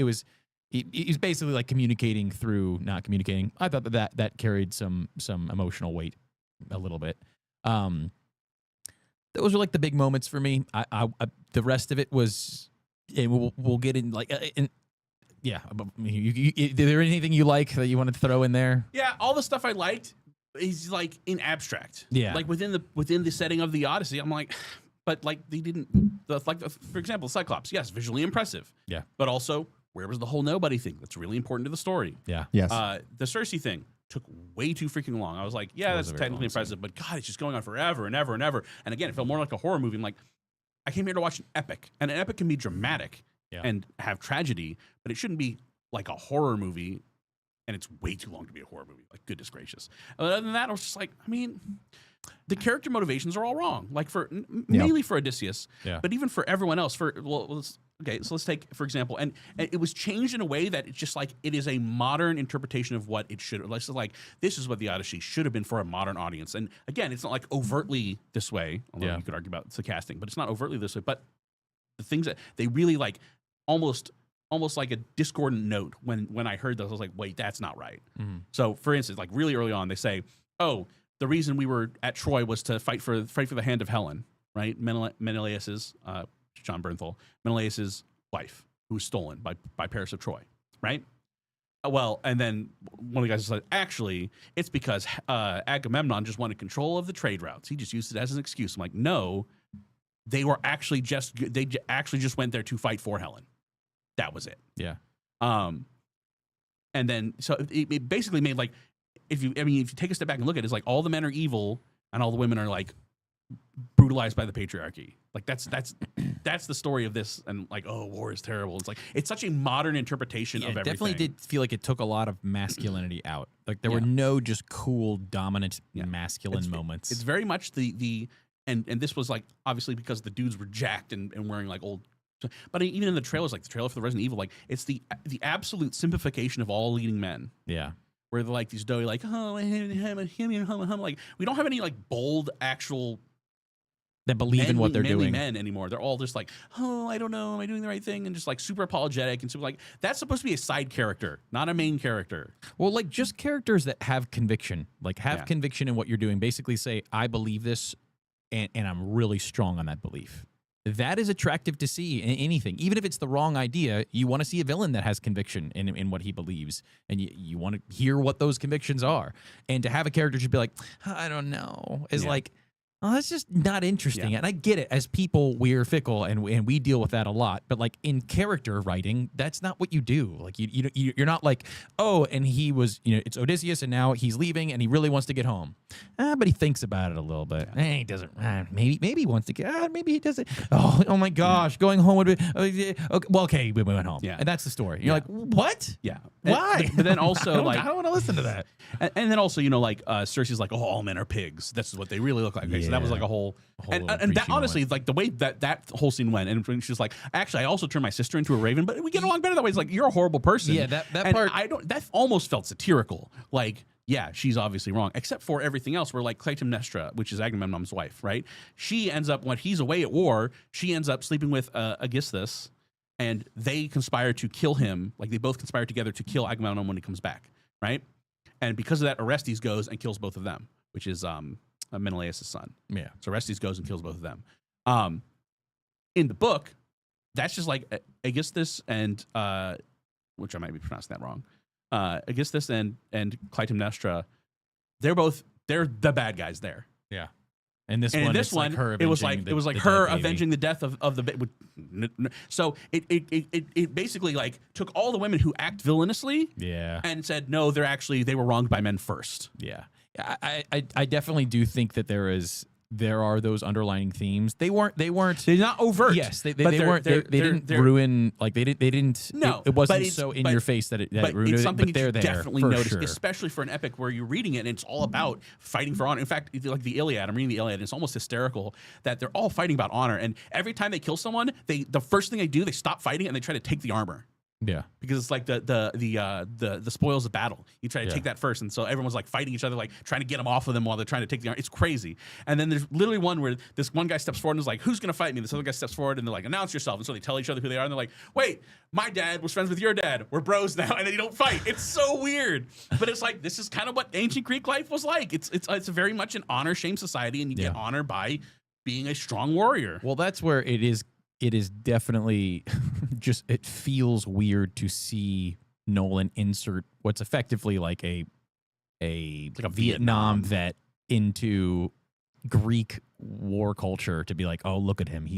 He's basically like communicating through not communicating. I thought that carried some emotional weight a little bit. Those were like the big moments for me. The rest of it was, and we'll get in like, yeah. Is there anything you like that you want to throw in there? Yeah, all the stuff I liked is like in abstract. Yeah, like within the setting of the Odyssey, I'm like, but like they didn't for example, Cyclops. Yes, visually impressive. Yeah, but also where was the whole nobody thing? That's really important to the story. Yeah. Yes. The Cersei thing took way too freaking long. I was like, yeah, that's technically impressive, but God, it's just going on forever and ever and ever. And again, it felt more like a horror movie. I'm like, I came here to watch an epic, and an epic can be dramatic and have tragedy, but it shouldn't be like a horror movie. And it's way too long to be a horror movie. Like, goodness gracious. Other than that, I was just like, I mean, the character motivations are all wrong. Like mainly for Odysseus, but even for everyone else. Okay, so let's take, for example, and it was changed in a way that it's just like it is a modern interpretation of what it should. This is what the Odyssey should have been for a modern audience. And again, it's not like overtly this way, although you could argue about the casting, but it's not overtly this way. But the things that they really like, almost like a discordant note. When I heard those, I was like, wait, that's not right. Mm-hmm. So, for instance, like really early on, they say, oh, the reason we were at Troy was to fight for the hand of Helen, right? Menelaus's John Bernthal, Menelaus's wife, who was stolen by Paris of Troy, right? Well, and then one of the guys said, actually, it's because Agamemnon just wanted control of the trade routes. He just used it as an excuse. I'm like, no, they just went there to fight for Helen. That was it. Yeah. And then so it basically made like, if you take a step back and look at it, it's like all the men are evil and all the women are like brutalized by the patriarchy. Like that's the story of this, and like, oh, war is terrible. It's like it's such a modern interpretation of everything. It definitely did feel like it took a lot of masculinity out. Like there were no just cool, dominant, masculine moments. It's very much and this was like obviously because the dudes were jacked and wearing like old. But even in the trailers, like the trailer for the Resident Evil, like it's the absolute simplification of all leading men. Yeah. Where they're like these doughy, like, oh, like we don't have any like bold actual that believe in what they're doing men anymore. They're all just like, oh, I don't know, am I doing the right thing? And just like super apologetic and super like that's supposed to be a side character, not a main character. Well, like just characters that have conviction, like have conviction in what you're doing. Basically say, I believe this and I'm really strong on that belief. That is attractive to see in anything. Even if it's the wrong idea, you want to see a villain that has conviction in what he believes. And you want to hear what those convictions are. And to have a character just be like, I don't know, is like, oh, that's just not interesting. And I get it. As people, we're fickle and we deal with that a lot. But like in character writing, that's not what you do. Like you're not like, oh, and he was, it's Odysseus and now he's leaving and he really wants to get home. But he thinks about it a little bit. He doesn't. Maybe he wants to get. Maybe he doesn't. Oh my gosh, going home would be. Okay, we went home. Yeah, and that's the story. You're like, what? Yeah. Why? But then also I don't want to listen to that. And then also, like Cersei's like, oh, all men are pigs. This is what they really look like. Okay, so that was like a whole and that honestly, like the way that whole scene went, and she's like, actually, I also turned my sister into a raven, but we get along better that way. It's like, you're a horrible person. Yeah, that part. That almost felt satirical. Like, yeah, she's obviously wrong, except for everything else. Where like Clytemnestra, which is Agamemnon's wife, right? She ends up, when he's away at war, she ends up sleeping with Aegisthus, and they conspire to kill him. Like they both conspire together to kill Agamemnon when he comes back, right? And because of that, Orestes goes and kills both of them, which is Menelaus' son. Yeah. So Orestes goes and kills both of them. In the book, that's just like Aegisthus and which I might be pronouncing that wrong. Aegisthus and Clytemnestra, they're the bad guys there. Yeah. And this one, it was like her avenging the death of the baby. So it basically like took all the women who act villainously, and said no, they were wronged by men first. Yeah, I definitely do think that there are those underlying themes. They're not overt. Yes, they weren't. They didn't ruin. Like they didn't. No, it wasn't so in your face that it ruined it's it. Something but they're there. Definitely for noticed, sure. especially for an epic where you're reading it and it's all about fighting for honor. In fact, like the Iliad, I'm reading the Iliad, and it's almost hysterical that they're all fighting about honor. And every time they kill someone, the first thing they do, they stop fighting and they try to take the armor. Yeah, because it's like the spoils of battle. You try to take that first, and so everyone's like fighting each other, like trying to get them off of them while they're trying to take the arm. It's crazy. And then there's literally one where this one guy steps forward and is like, "Who's gonna fight me?" This other guy steps forward and they're like, "Announce yourself." And so they tell each other who they are, and they're like, "Wait, my dad was friends with your dad. We're bros now." And then you don't fight. It's so weird, but it's like this is kind of what ancient Greek life was like. It's very much an honor shame society, and you get honor by being a strong warrior. Well, that's where it is. It is definitely just, it feels weird to see Nolan insert what's effectively like a Vietnam vet into Greek war culture to be like, oh, look at him.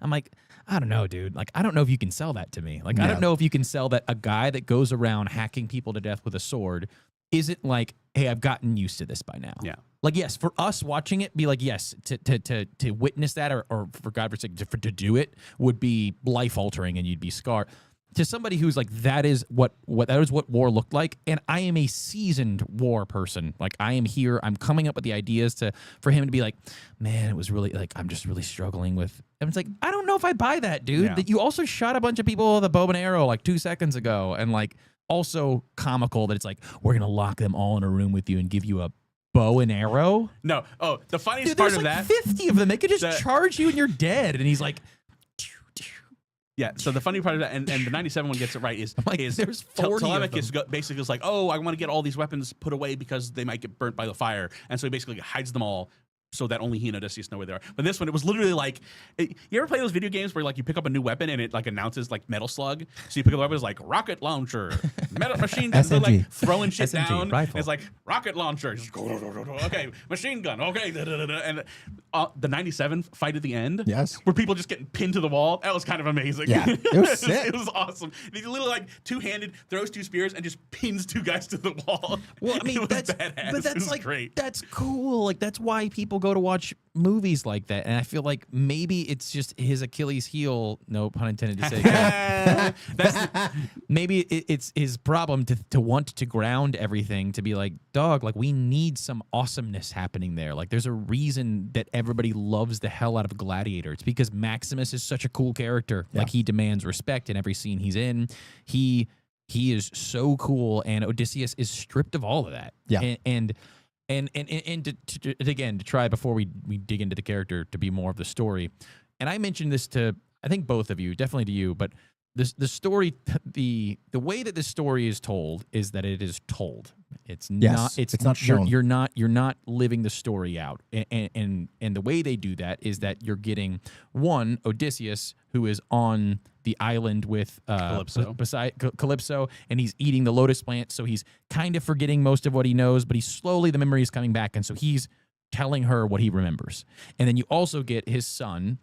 I'm like, I don't know, dude. Like, I don't know if you can sell that to me. Like, I don't know if you can sell that a guy that goes around hacking people to death with a sword isn't like, hey, I've gotten used to this by now. Yeah. Like, yes, for us watching it, be like, yes, to witness that or for God's sake, to do it would be life altering and you'd be scarred. to somebody who's like, that is what war looked like, and I am a seasoned war person. Like, I am here, I'm coming up with the ideas for him to be like, man, it was really like, I'm just really struggling with. And it's like, I don't know if I buy that, dude. Yeah. That you also shot a bunch of people with a bow and arrow like 2 seconds ago, and like also comical that it's like, we're gonna lock them all in a room with you and give you a bow and arrow. No, the funniest Dude, part there's of like that, 50 of them. They could just charge you and you're dead. And he's like. yeah. So the funny part of that, and the 97 one gets it right, is Like, there's 40 Telemachus basically is like, oh, I want to get all these weapons put away because they might get burnt by the fire, and so he basically hides them all so that only he and Odysseus know where they are. But this one, it was literally like, you ever play those video games where like you pick up a new weapon and it like announces like Metal Slug? So you pick up the weapon, it's like rocket launcher, metal machine gun, SMG. like throwing shit SMG, down. rifle. It's like rocket launcher, just go, okay, machine gun, okay, and the 97 fight at the end, Yes. where people just getting pinned to the wall. That was kind of amazing. Yeah, it was sick. It was awesome. He literally like two-handed throws 2 spears and just pins 2 guys to the wall. Well, I mean, it was that's badass. but It that's was like great. that's cool. Like that's why people go to watch movies like that. And I feel like maybe it's just his Achilles heel. No pun intended to say that. Maybe it's his problem to want to ground everything, to be like, dog, like we need some awesomeness happening there. Like there's a reason that everybody loves the hell out of Gladiator. It's because Maximus is such a cool character. Yeah. Like he demands respect in every scene he's in. He is so cool, and Odysseus is stripped of all of that. Yeah. And to again, to try before we dig into the character to be more of the story. And I mentioned this to, I think, both of you, definitely to you, but the story, the way that this story is told is that it is told. It's not. It's not shown. You're not living the story out. And the way they do that is that you're getting one Odysseus who is on the island with Calypso, and he's eating the lotus plant, so he's kind of forgetting most of what he knows, but the memory is coming back, and so he's telling her what he remembers. And then you also get his son,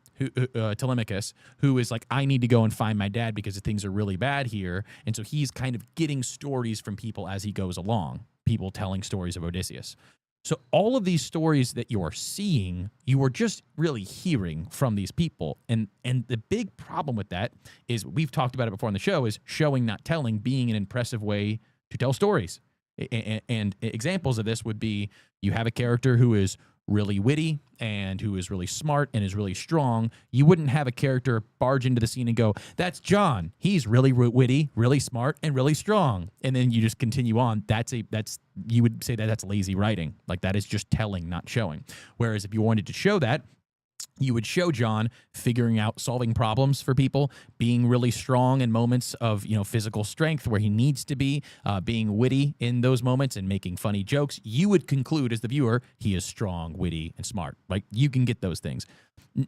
Telemachus, who is like, I need to go and find my dad because things are really bad here. And so he's kind of getting stories from people as he goes along, people telling stories of Odysseus. So all of these stories that you are seeing, you are just really hearing from these people. And the big problem with that is, we've talked about it before on the show, is showing, not telling, being an impressive way to tell stories. And examples of this would be, you have a character who is really witty and who is really smart and is really strong. You wouldn't have a character barge into the scene and go, that's John. He's really witty, really smart, and really strong. And then you just continue on. You would say that's lazy writing. Like, that is just telling, not showing. Whereas if you wanted to show that, you would show John figuring out, solving problems for people, being really strong in moments of, physical strength where he needs to be, being witty in those moments and making funny jokes. You would conclude as the viewer, he is strong, witty, and smart. Like, you can get those things.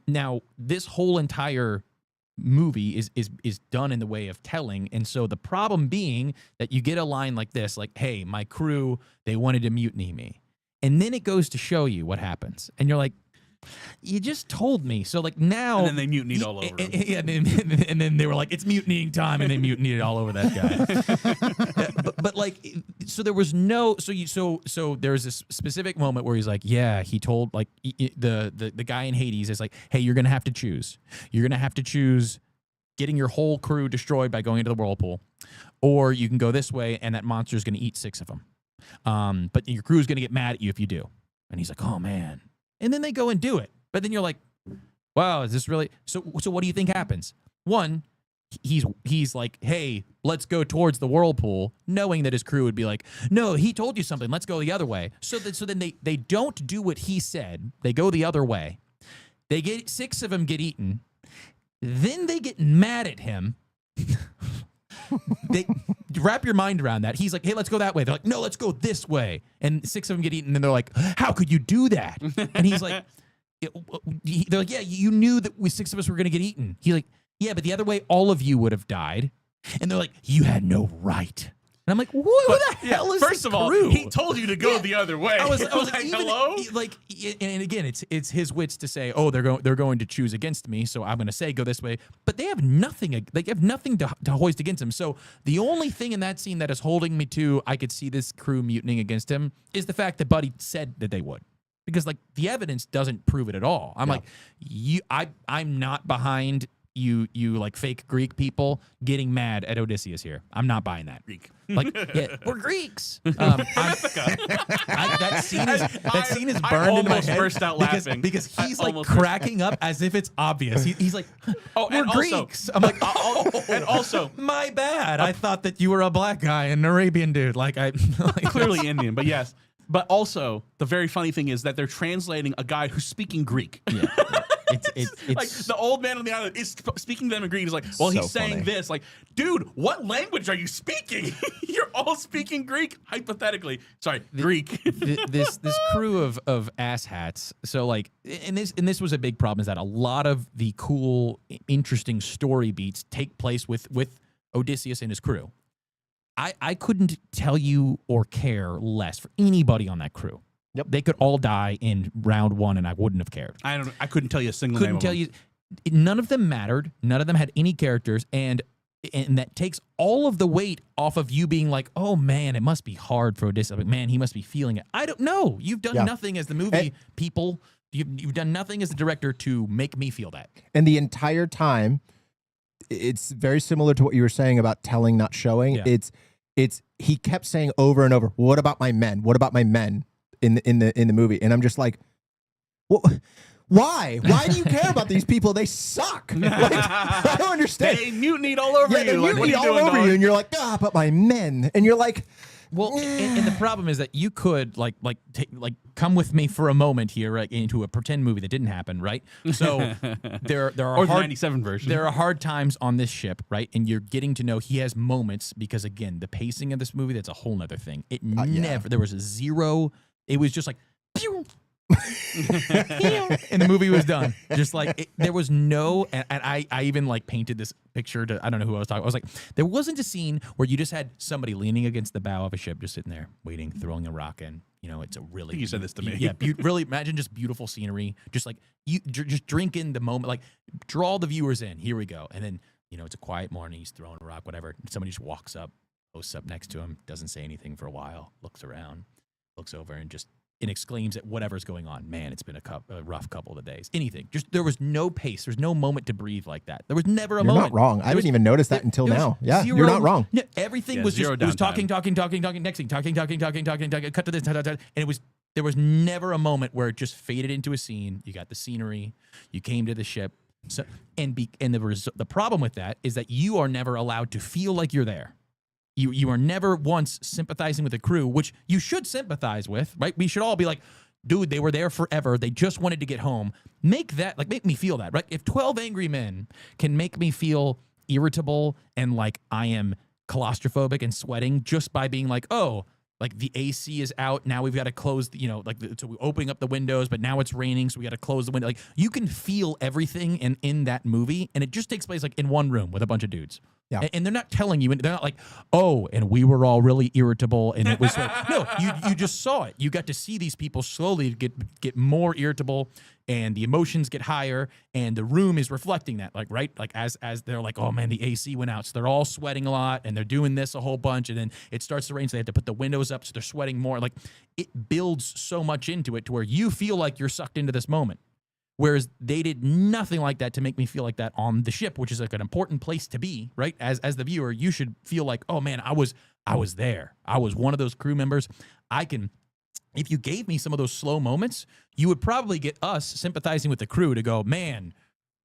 Now, this whole entire movie is done in the way of telling, and so the problem being that you get a line like this, like, hey, my crew, they wanted to mutiny me. And then it goes to show you what happens. And you're like, you just told me. So like now, and then they mutinied all over him. Yeah, and then they were like, it's mutinying time, and they mutinied all over that guy. but like, so there was no, so there's this specific moment where he's like, yeah, he told, like, the guy in Hades is like, hey, you're gonna have to choose. You're gonna have to choose getting your whole crew destroyed by going into the whirlpool, or you can go this way, and that monster's gonna eat 6 of them. But your crew's gonna get mad at you if you do. And he's like, oh man. And then they go and do it. But then you're like, wow, is this really? So what do you think happens? One, he's like, hey, let's go towards the whirlpool, knowing that his crew would be like, no, he told you something. Let's go the other way. So then they don't do what he said. They go the other way. They get 6 of them get eaten. Then they get mad at him. They wrap your mind around that. He's like, hey, let's go that way. They're like, no, let's go this way. And 6 of them get eaten, and they're like, how could you do that? And he's like, they're like, yeah, you knew that 6 of us were going to get eaten. He's like, yeah, but the other way, all of you would have died. And they're like, you had no right. And I'm like, who the hell is First this of all, crew? he told you to go the other way. I was like, even, hello? like, and again, it's his wits to say, oh, they're going to choose against me, so I'm going to say go this way. But they have nothing. They have nothing to hoist against him. So the only thing in that scene that is holding me to, I could see this crew mutinying against him, is the fact that Buddy said that they would. Because like the evidence doesn't prove it at all. I'm like, I'm not behind you like fake Greek people getting mad at Odysseus here. I'm not buying that. Greek. Like, yeah, we're Greeks. That scene is burned into my head burst out laughing because he's like cracking up as if it's obvious. He's like, we're Greeks. I'm like, and also, my bad. I thought that you were a black guy, an Arabian dude. Like clearly Indian, but yes. But also, the very funny thing is that they're translating a guy who's speaking Greek. Yeah. It's like the old man on the island is speaking to them in Greek. He's like, well, he's saying this. Like, dude, what language are you speaking? You're all speaking Greek, hypothetically. Sorry, Greek. This crew of asshats. So like, and this was a big problem, is that a lot of the cool, interesting story beats take place with Odysseus and his crew. I couldn't tell you or care less for anybody on that crew. Yep. They could all die in round 1 and I wouldn't have cared. I couldn't tell you a single name. None of them mattered. None of them had any characters, and that takes all of the weight off of you being like, oh man, it must be hard for Odysseus. Like, man, he must be feeling it. I don't know. You've done nothing as the movie people. You've done nothing as the director to make me feel that. And the entire time, it's very similar to what you were saying about telling, not showing. Yeah. It's he kept saying over and over, what about my men? What about my men? In the movie, and I'm just like, well, why? Why do you care about these people? They suck. Like, I don't understand. They mutinied all over you. They mutinied all over you, and you're like, but my men, and you're like, well, and the problem is that you could like come with me for a moment here, right, into a pretend movie that didn't happen, right? So there are or the 97 version. There are hard times on this ship, right? And you're getting to know he has moments because again, the pacing of this movie, that's a whole nother thing. It never there was a zero. It was just like, pew, and the movie was done. Just like there was no, and I even like painted this picture to, I don't know who I was talking. I was like, there wasn't a scene where you just had somebody leaning against the bow of a ship, just sitting there waiting, throwing a rock in. You know, it's a really. You said this to me. Yeah, really imagine just beautiful scenery, just like you just drink in the moment, like draw the viewers in. Here we go, and then it's a quiet morning. He's throwing a rock, whatever. Somebody just walks up, posts up next to him, doesn't say anything for a while, looks around. Looks over and exclaims at whatever's going on. Man, it's been a rough couple of days. Anything. Just there was no pace. There's no moment to breathe like that. There was never a moment. You're not wrong. I didn't even notice that until now. Yeah, you're not wrong. No, everything was just talking. Next thing, talking. Cut to this, and it was. There was never a moment where it just faded into a scene. You got the scenery. You came to the ship. So the problem with that is that you are never allowed to feel like you're there. You are never once sympathizing with the crew, which you should sympathize with, right? We should all be like, dude, they were there forever. They just wanted to get home. Make me feel that, right? If 12 Angry Men can make me feel irritable and like I am claustrophobic and sweating just by being like, oh, like the AC is out. Now we've got to close, so we're opening up the windows, but now it's raining. So we got to close the window. Like you can feel everything in that movie. And it just takes place like in one room with a bunch of dudes. Yeah. And they're not telling you, and they're not like, oh, and we were all really irritable, and it was like, no, you just saw it. You got to see these people slowly get more irritable, and the emotions get higher, and the room is reflecting that, like, right? Like as they're like, oh man, the AC went out, so they're all sweating a lot, and they're doing this a whole bunch, and then it starts to rain, so they have to put the windows up, so they're sweating more. Like it builds so much into it to where you feel like you're sucked into this moment. Whereas they did nothing like that to make me feel like that on the ship, which is like an important place to be, right? As the viewer, you should feel like, oh man, I was there. I was one of those crew members. If you gave me some of those slow moments, you would probably get us sympathizing with the crew to go, man,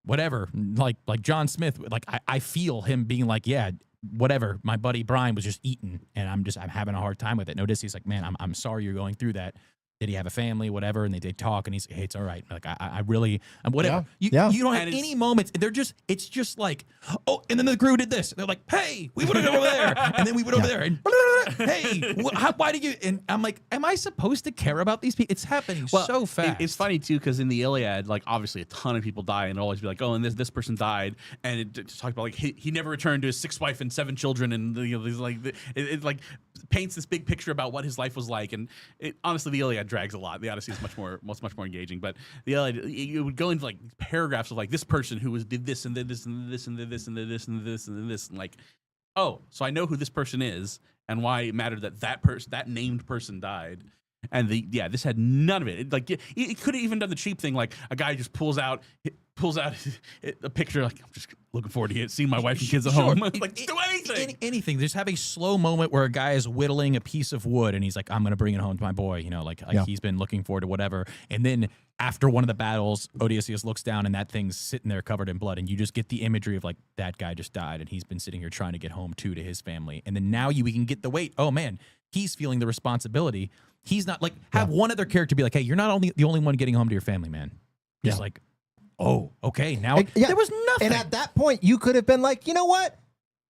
whatever. Like John Smith, like I feel him being like, yeah, whatever. My buddy Brian was just eating, and I'm having a hard time with it. And Odysseus like, man, I'm sorry you're going through that. Did he have a family, whatever? And they talk, and he's like, hey, it's all right. Like, I really, whatever. Yeah. You don't have any moments. It's just like, oh, and then the crew did this. They're like, hey, we would have gone over there. And then we went over there. And hey, why do you, and I'm like, am I supposed to care about these people? It's happening so fast. It's funny, too, because in the Iliad, like, obviously a ton of people die, and it'll always be like, oh, and this person died. And it talks about, like, he never returned to his 6 wife and 7 children. And, it like paints this big picture about what his life was like. And honestly, the Iliad drags a lot. The Odyssey is much more engaging, but the Iliad, it would go into like paragraphs of like this person who did this and did this and did this and did this and did this and did this and did this, and like, oh, so I know who this person is and why it mattered that named person died. And this had none of it. It could have even done the cheap thing, like a guy just pulls out pulls out a picture like, I'm just looking forward to seeing my wife and kids at home. Like, do anything. Anything. Just have a slow moment where a guy is whittling a piece of wood and he's like, I'm going to bring it home to my boy. You know, like he's been looking forward to whatever. And then after one of the battles, Odysseus looks down and that thing's sitting there covered in blood. And you just get the imagery of like, that guy just died and he's been sitting here trying to get home too to his family. And then now we can get the weight. Oh man, he's feeling the responsibility. He's not like, have one other character be like, hey, you're not the only one getting home to your family, man. Just like, oh, okay. Now there was nothing. And at that point, you could have been like, you know what?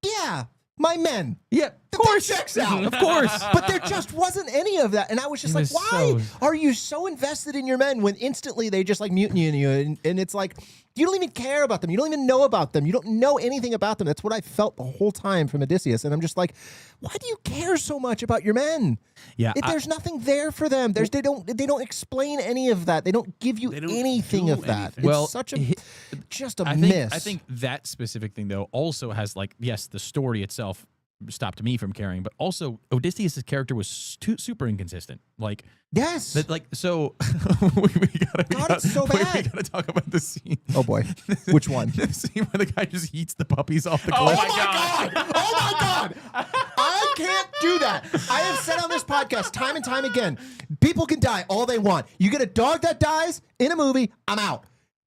Yeah, my men. Yeah, of course. That checks out. Of course. But there just wasn't any of that. And I was just like, why are you so invested in your men when instantly they just like mutiny in you? And it's like, you don't even care about them. You don't even know about them. You don't know anything about them. That's what I felt the whole time from Odysseus. And I'm just like, why do you care so much about your men? Yeah, there's nothing there for them. They don't explain any of that. They don't give you anything of that. It's well, such a just a miss. I think that specific thing though also has like, yes, the story itself stopped me from caring, but also Odysseus' character was super inconsistent. Like, yes, so it's so bad. We gotta talk about this scene. Oh boy, which one? The scene where the guy just eats the puppies off the cliff. Oh my god! Oh my god! I can't do that. I have said on this podcast time and time again, people can die all they want. You get a dog that dies in a movie, I'm out.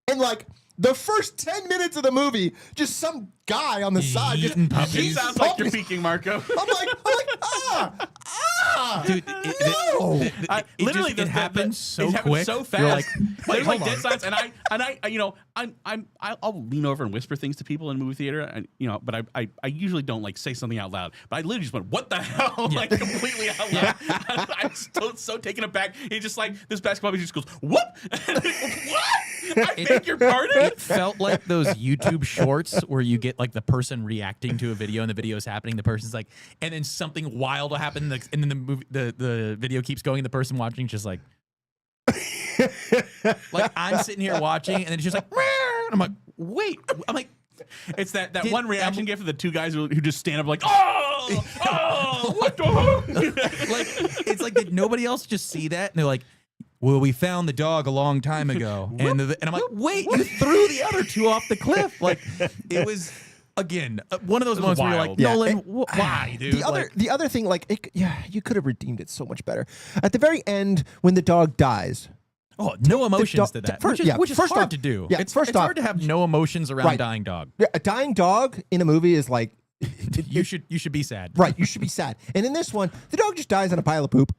And like the first 10 minutes of the movie, just some guy on the side just eating puppies. Sounds like you're peeking, Marco. I'm like, dude. Literally, it happens so it quick. So fast. You're like dead silence. And I, you know, I'll lean over and whisper things to people in movie theater, and you know, but I usually don't like say something out loud. But I literally just went, "What the hell?" Like completely out loud. I'm so taken aback. He just like this basketball player just goes, "Whoop!" What? I beg your pardon. It felt like those YouTube shorts where you get like the person reacting to a video and the video is happening. The person's like, and then something wild will happen, and then the video keeps going. And the person watching is just like I'm sitting here watching, and then it's just like, and I'm like, wait, I'm like, it's that one reaction gif of the two guys who just stand up like, oh, what the? Like it's like, did nobody else just see that? And they're like, well, we found the dog a long time ago, and I'm like, wait, you threw the other two off the cliff. Like it was. Again, one of those moments where you're like, Nolan, why, dude? The other thing, like, you could have redeemed it so much better. At the very end, when the dog dies. Oh, no emotions to that, which is first hard off, to do. Yeah, it's hard to have no emotions around a dying dog. Yeah, a dying dog in a movie is like... you should be sad. Right, you should be sad. And in this one, the dog just dies on a pile of poop.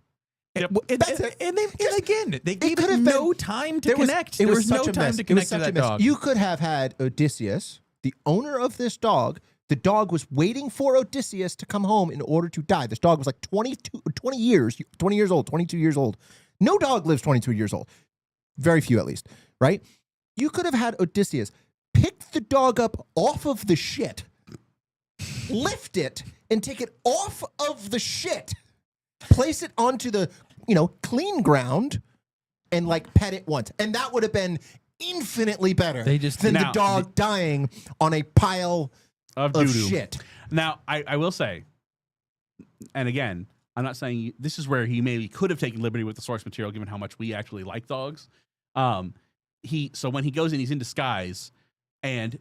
Yep. And again, they gave it no time to connect. There was no time to connect to that dog. You could have had Odysseus, the owner of this dog. The dog was waiting for Odysseus to come home in order to die. This dog was like 20 years old, 22 years old. No dog lives 22 years old. Very few, at least, right? You could have had Odysseus pick the dog up off of the shit, lift it, and take it off of the shit, place it onto the, clean ground, and like pet it once. And that would have been infinitely better than the dog dying on a pile of shit. Now, I will say, and again, I'm not saying this is where he maybe could have taken liberty with the source material, given how much we actually like dogs. So when he goes in, he's in disguise, and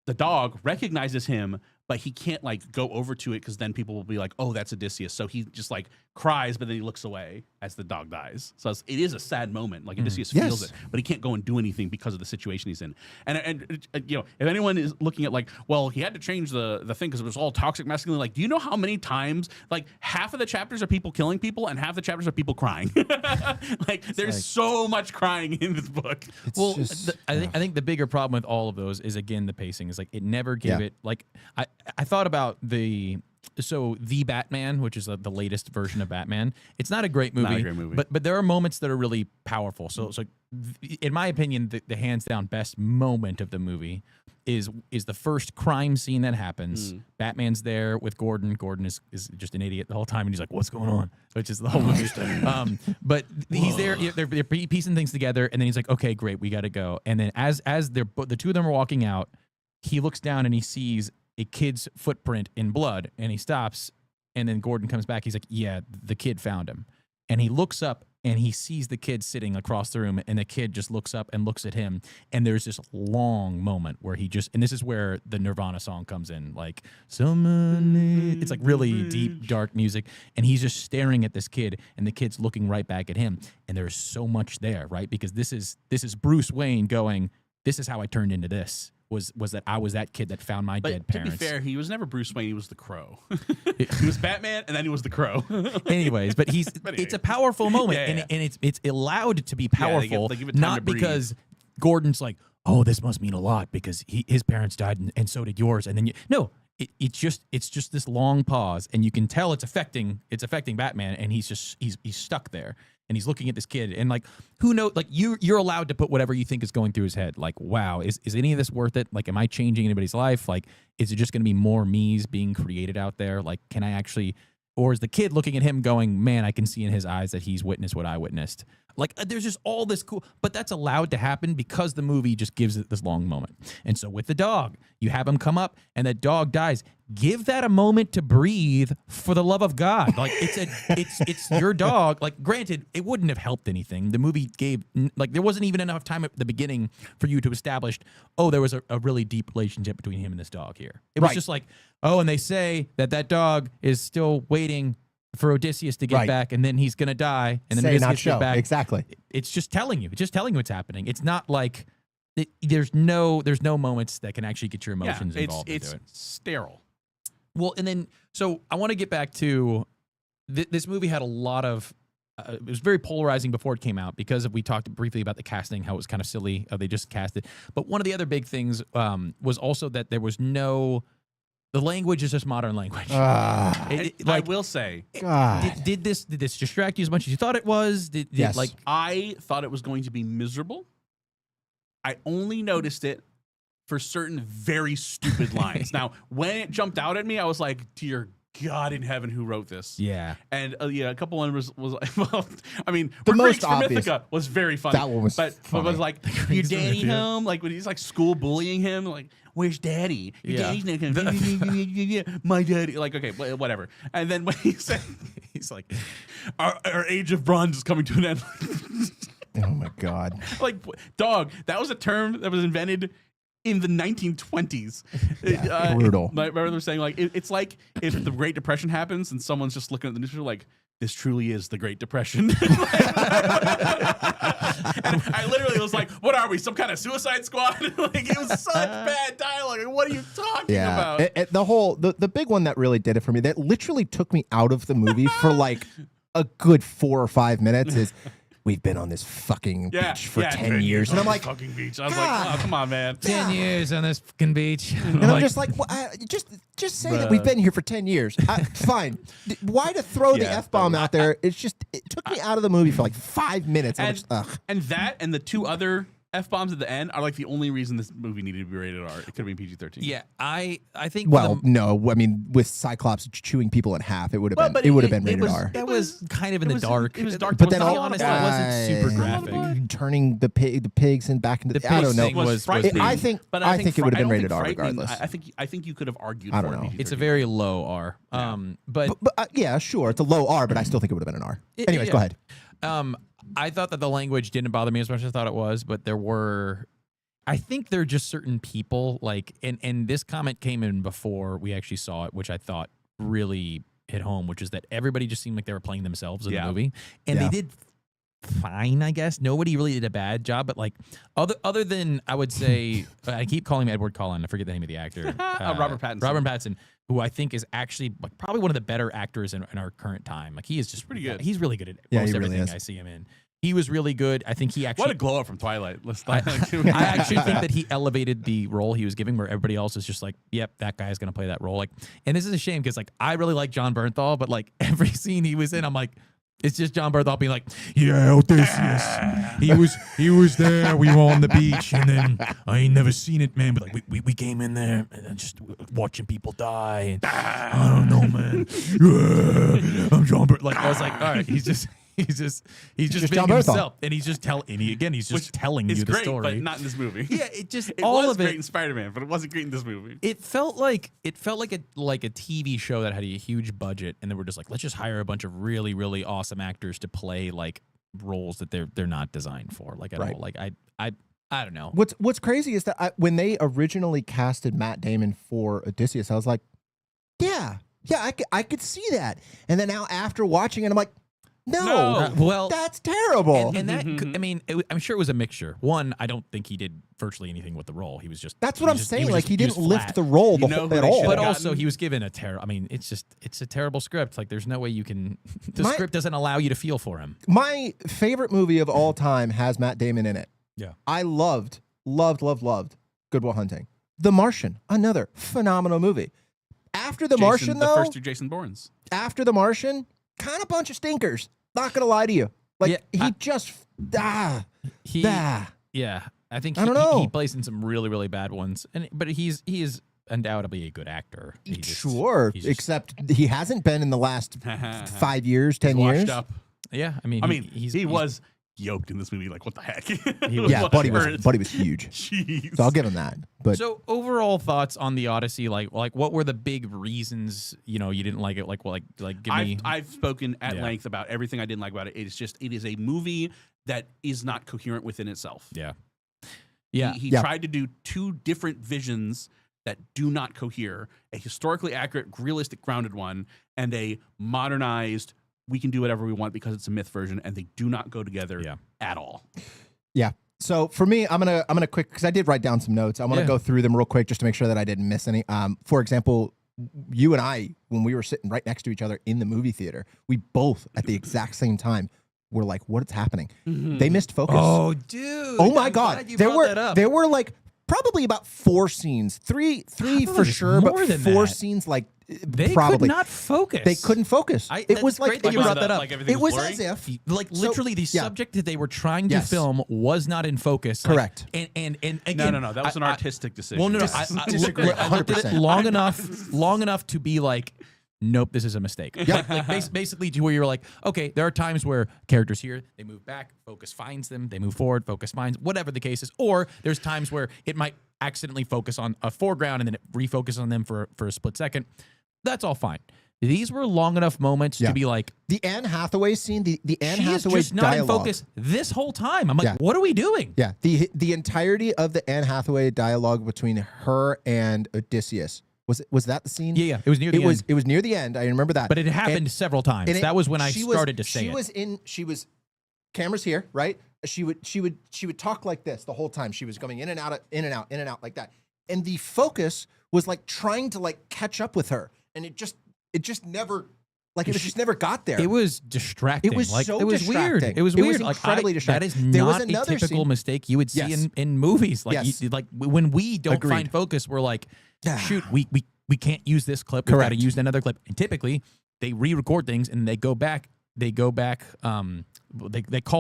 the dog recognizes him, but he can't like go over to it because then people will be like, "Oh, that's Odysseus." So he just like cries, but then he looks away as the dog dies. So it is a sad moment. Like Odysseus feels it, but he can't go and do anything because of the situation he's in. And if anyone is looking at like, well, he had to change the thing because it was all toxic masculinity. Like, do you know how many times like half of the chapters are people killing people and half the chapters are people crying? Like, there's so much crying in this book. Well, I think the bigger problem with all of those is again the pacing is like it never gave it like I thought about the Batman, which is the latest version of Batman. It's not a great movie, but there are moments that are really powerful. So in my opinion, the hands down best moment of the movie is the first crime scene that happens. Batman's there with Gordon. Gordon is just an idiot the whole time, and he's like, "What's going on?" Which is the whole movie. But he's there. They're piecing things together, and then he's like, "Okay, great, we got to go." And then as the two of them are walking out, he looks down and he sees a kid's footprint in blood, and he stops, and then Gordon comes back. He's like, "Yeah, the kid found him," and he looks up, and he sees the kid sitting across the room, and the kid just looks up and looks at him, and there's this long moment where he just, and this is where the Nirvana song comes in, like it's like really deep, dark music, and he's just staring at this kid, and the kid's looking right back at him, and there's so much there, right? Because this is Bruce Wayne going, this is how I turned into this. Was that I was that kid that found my dead parents. To be fair, he was never Bruce Wayne. He was the Crow. He was Batman, and then he was the Crow. Anyways, but it's a powerful moment, and it's allowed to be powerful, they give it time not to breathe. because Gordon's like, oh, this must mean a lot because his parents died and so did yours, and then it's just this long pause, and you can tell it's affecting Batman, and he's stuck there. And he's looking at this kid, and like, who knows? Like, you're allowed to put whatever you think is going through his head. Like, wow, is any of this worth it? Like, am I changing anybody's life? Like, is it just going to be more me's being created out there? Like, can I actually? Or is the kid looking at him going, man, I can see in his eyes that he's witnessed what I witnessed. Like, there's just all this cool, but that's allowed to happen because the movie just gives it this long moment. And so with the dog, you have him come up, and that dog dies. Give that a moment to breathe, for the love of God. Like, it's your dog. Like, granted, it wouldn't have helped anything. The movie gave, like, there wasn't even enough time at the beginning for you to establish, oh, there was a really deep relationship between him and this dog here. It was just like, oh, and they say that dog is still waiting for Odysseus to get back, and then he's gonna die, and then Odysseus gets back. Exactly. It's just telling you. It's just telling you what's happening. It's not like there's no moments that can actually get your emotions involved. It's sterile. Well, and then so I want to get back to this movie had a lot of. It was very polarizing before it came out because we talked briefly about the casting, how it was kind of silly. They just cast it. But one of the other big things was also that there was no. The language is just modern language. I will say, did this distract you as much as you thought it was? Yes. Like, I thought it was going to be miserable. I only noticed it for certain very stupid lines. Now, when it jumped out at me, I was like, "Dear God in heaven, who wrote this?" Yeah, and a couple one was well, I mean, the most most obvious Mythica was very funny. That one was funny. But was like, "Your daddy home?" Like when he's like school bullying him, like, "Where's daddy? Your daddy's not gonna my daddy." Like, okay, whatever. And then when he said, he's like, "Our age of bronze is coming to an end." Oh my God! Like, dog, that was a term that was invented in the 1920s. Brutal. My brother was saying, like, it's like if the Great Depression happens and someone's just looking at the newspaper like, this truly is the Great Depression. And I literally was like, what are we, some kind of suicide squad? Like, it was such bad dialogue. Like, what are you talking about? The big one that really did it for me, that literally took me out of the movie for like a good 4 or 5 minutes is, we've been on this fucking beach for 10 years. And I'm like, fucking beach. I was like, oh, come on, man. 10 years on this fucking beach. And I'm just like, well, just say that we've been here for 10 years. Fine. Why to throw the F-bomb out there? It took me out of the movie for like 5 minutes. And that and the two other F-bombs at the end are like the only reason this movie needed to be rated R. It could have been PG-13. Yeah, I think. Well, no, I mean, with Cyclops chewing people in half, it would have been. It would have been rated R. That was kind of in the dark. It was dark, but then, honestly, it wasn't super graphic. Turning the pigs and back into the. I don't know. I think it would have been rated R regardless. I think you could have argued. I don't know. It's a very low R. But yeah, sure, it's a low R, but I still think it would have been an R. Anyways, go ahead. I thought that the language didn't bother me as much as I thought it was, but I think there are just certain people, like, and this comment came in before we actually saw it, which I thought really hit home, which is that everybody just seemed like they were playing themselves in the movie. And they did fine, I guess. Nobody really did a bad job, but like other than, I would say, I keep calling him Edward Cullen. I forget the name of the actor. Robert Pattinson. Robert Pattinson, who I think is actually like probably one of the better actors in our current time. Like, he is just pretty good. He's really good at most everything I see him in. He was really good. I think he actually... What a glow up from Twilight. I actually think that he elevated the role he was giving, where everybody else is just like, yep, that guy's going to play that role. Like, and this is a shame because, like, I really like John Bernthal, but like every scene he was in, I'm like, it's just John Bernthal being like, yeah, Odysseus. He was there. We were on the beach, and then I ain't never seen it, man. But like, we came in there and just watching people die. And I don't know, man. I'm John Bernthal. Like, I was like, all right, he's just being himself, and he's just telling you the story. But not in this movie. Yeah, it was great in Spider-Man, but it wasn't great in this movie. It felt like a TV show that had a huge budget, and they were just like, let's just hire a bunch of really, really awesome actors to play like roles that they're not designed for, like at all. Like I don't know. What's crazy is that when they originally casted Matt Damon for Odysseus, I was like, yeah, I could see that. And then now after watching it, I'm like, no, well, that's terrible. And that, I mean, I'm sure it was a mixture. One, I don't think he did virtually anything with the role. He was just. That's what I'm saying. Like he didn't lift the role at all. But also, he was given a terrible. I mean, it's a terrible script. Like there's no way you can. The script doesn't allow you to feel for him. My favorite movie of all time has Matt Damon in it. Yeah, I loved Good Will Hunting. The Martian, another phenomenal movie. After The Martian, though, the first two Jason Bournes. After The Martian, kind of bunch of stinkers. Not gonna lie to you. Like Yeah, I think I don't know. He plays in some really, really bad ones, but he is undoubtedly a good actor. Except he hasn't been in the last 5 years, 10 He's years. washed up. Yeah, I mean, he was yoked in this movie. Like, what the heck? Buddy was huge. Jeez. So I'll give him that. But so overall thoughts on the Odyssey, like what were the big reasons you didn't like it? Give me. I've spoken at length about everything I didn't like about it. It is a movie that is not coherent within itself. Yeah. He tried to do two different visions that do not cohere: a historically accurate, realistic, grounded one, and a modernized, we can do whatever we want because it's a myth version, and they do not go together at all. Yeah. So for me, I'm gonna quick, because I did write down some notes. I want to go through them real quick just to make sure that I didn't miss any. For example, you and I, when we were sitting right next to each other in the movie theater, we both at the exact same time were like, "What's happening?" They missed focus. Oh, dude! Oh my God! There were like probably about 4 scenes, three for sure, but 4 scenes like. They probably could not focus. They couldn't focus. It was like you brought that up. It was as if literally the subject that they were trying to film was not in focus. Correct. And again, no, that was an artistic decision. Well, no, I disagree. I looked at it long enough to be like, nope, this is a mistake. Like basically to where you're like, okay, there are times where characters here, they move back, focus finds them, they move forward, focus finds, whatever the case is. Or there's times where it might accidentally focus on a foreground and then it refocuses on them for a split second. That's all fine. These were long enough moments to be like the Anne Hathaway scene. The Anne she Hathaway is just not dialogue. in focus this whole time. I'm like, what are we doing? Yeah, the entirety of the Anne Hathaway dialogue between her and Odysseus was that the scene? Yeah, it was near the end. It was near the end. I remember that. But it happened several times. That was when I started to say it. She was cameras here, right? She would talk like this the whole time. She was going in and out, in and out like that. And the focus was like trying to like catch up with her. And it just never, like it just never got there. It was distracting. It was like, so it was distracting. weird. It was weird. Incredibly distracting. That is not a typical mistake you would see in movies. Like like when we don't find focus, we're like, shoot, we can't use this clip. We got to use another clip. And typically they re-record things and they go back. They call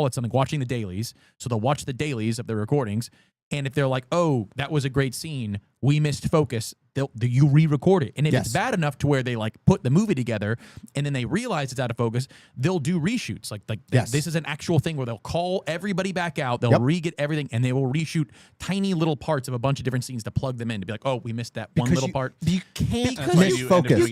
it something, watching the dailies. So they'll watch the dailies of the recordings. And if they're like, oh, that was a great scene, we missed focus, you re-record it. And if it's bad enough to where they like put the movie together and then they realize it's out of focus, they'll do reshoots. This is an actual thing where they'll call everybody back out, they'll re-get everything, and they will reshoot tiny little parts of a bunch of different scenes to plug them in to be like, oh, we missed that one little part. You can't miss focus.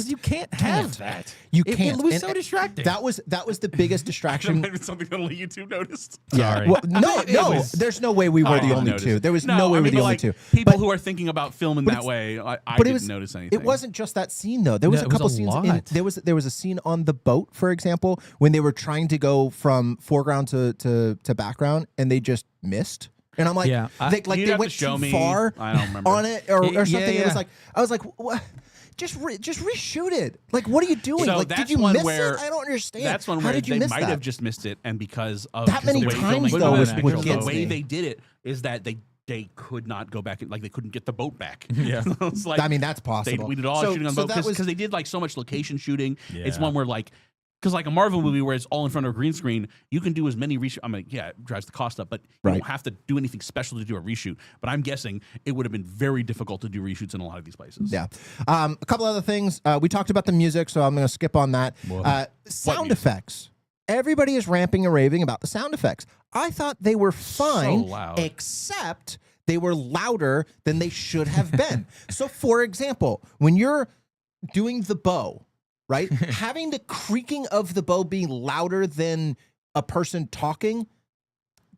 You can't have that. You can't. It was so distracting. That was the biggest distraction. That might be something that only you two noticed. Sorry. Well, no. There's no way we were the only two. There was no way we were the only two. People who are thinking about filming that way, I didn't notice anything. It wasn't just that scene though. There was a couple scenes. There was a scene on the boat, for example, when they were trying to go from foreground to background, and they just missed. And I'm like, they went too far on it or something. It was like, I was like, what? Just reshoot it. Like, what are you doing? So like, did you miss it? I don't understand. That's one where they might have just missed it, and because of that many times though, the way they did it is that they could not go back, like they couldn't get the boat back. Yeah, it's like, I mean that's possible. We did all shooting on the boat because they did like so much location shooting. It's one where like. Because like a Marvel movie where it's all in front of a green screen, you can do as many reshoot. I mean, yeah, it drives the cost up, but you don't have to do anything special to do a reshoot. But I'm guessing it would have been very difficult to do reshoots in a lot of these places. Yeah. A couple other things. We talked about the music, so I'm going to skip on that. Sound effects. Everybody is ramping and raving about the sound effects. I thought they were fine, except they were louder than they should have been. So, for example, when you're doing the bow, right? Having the creaking of the bow being louder than a person talking,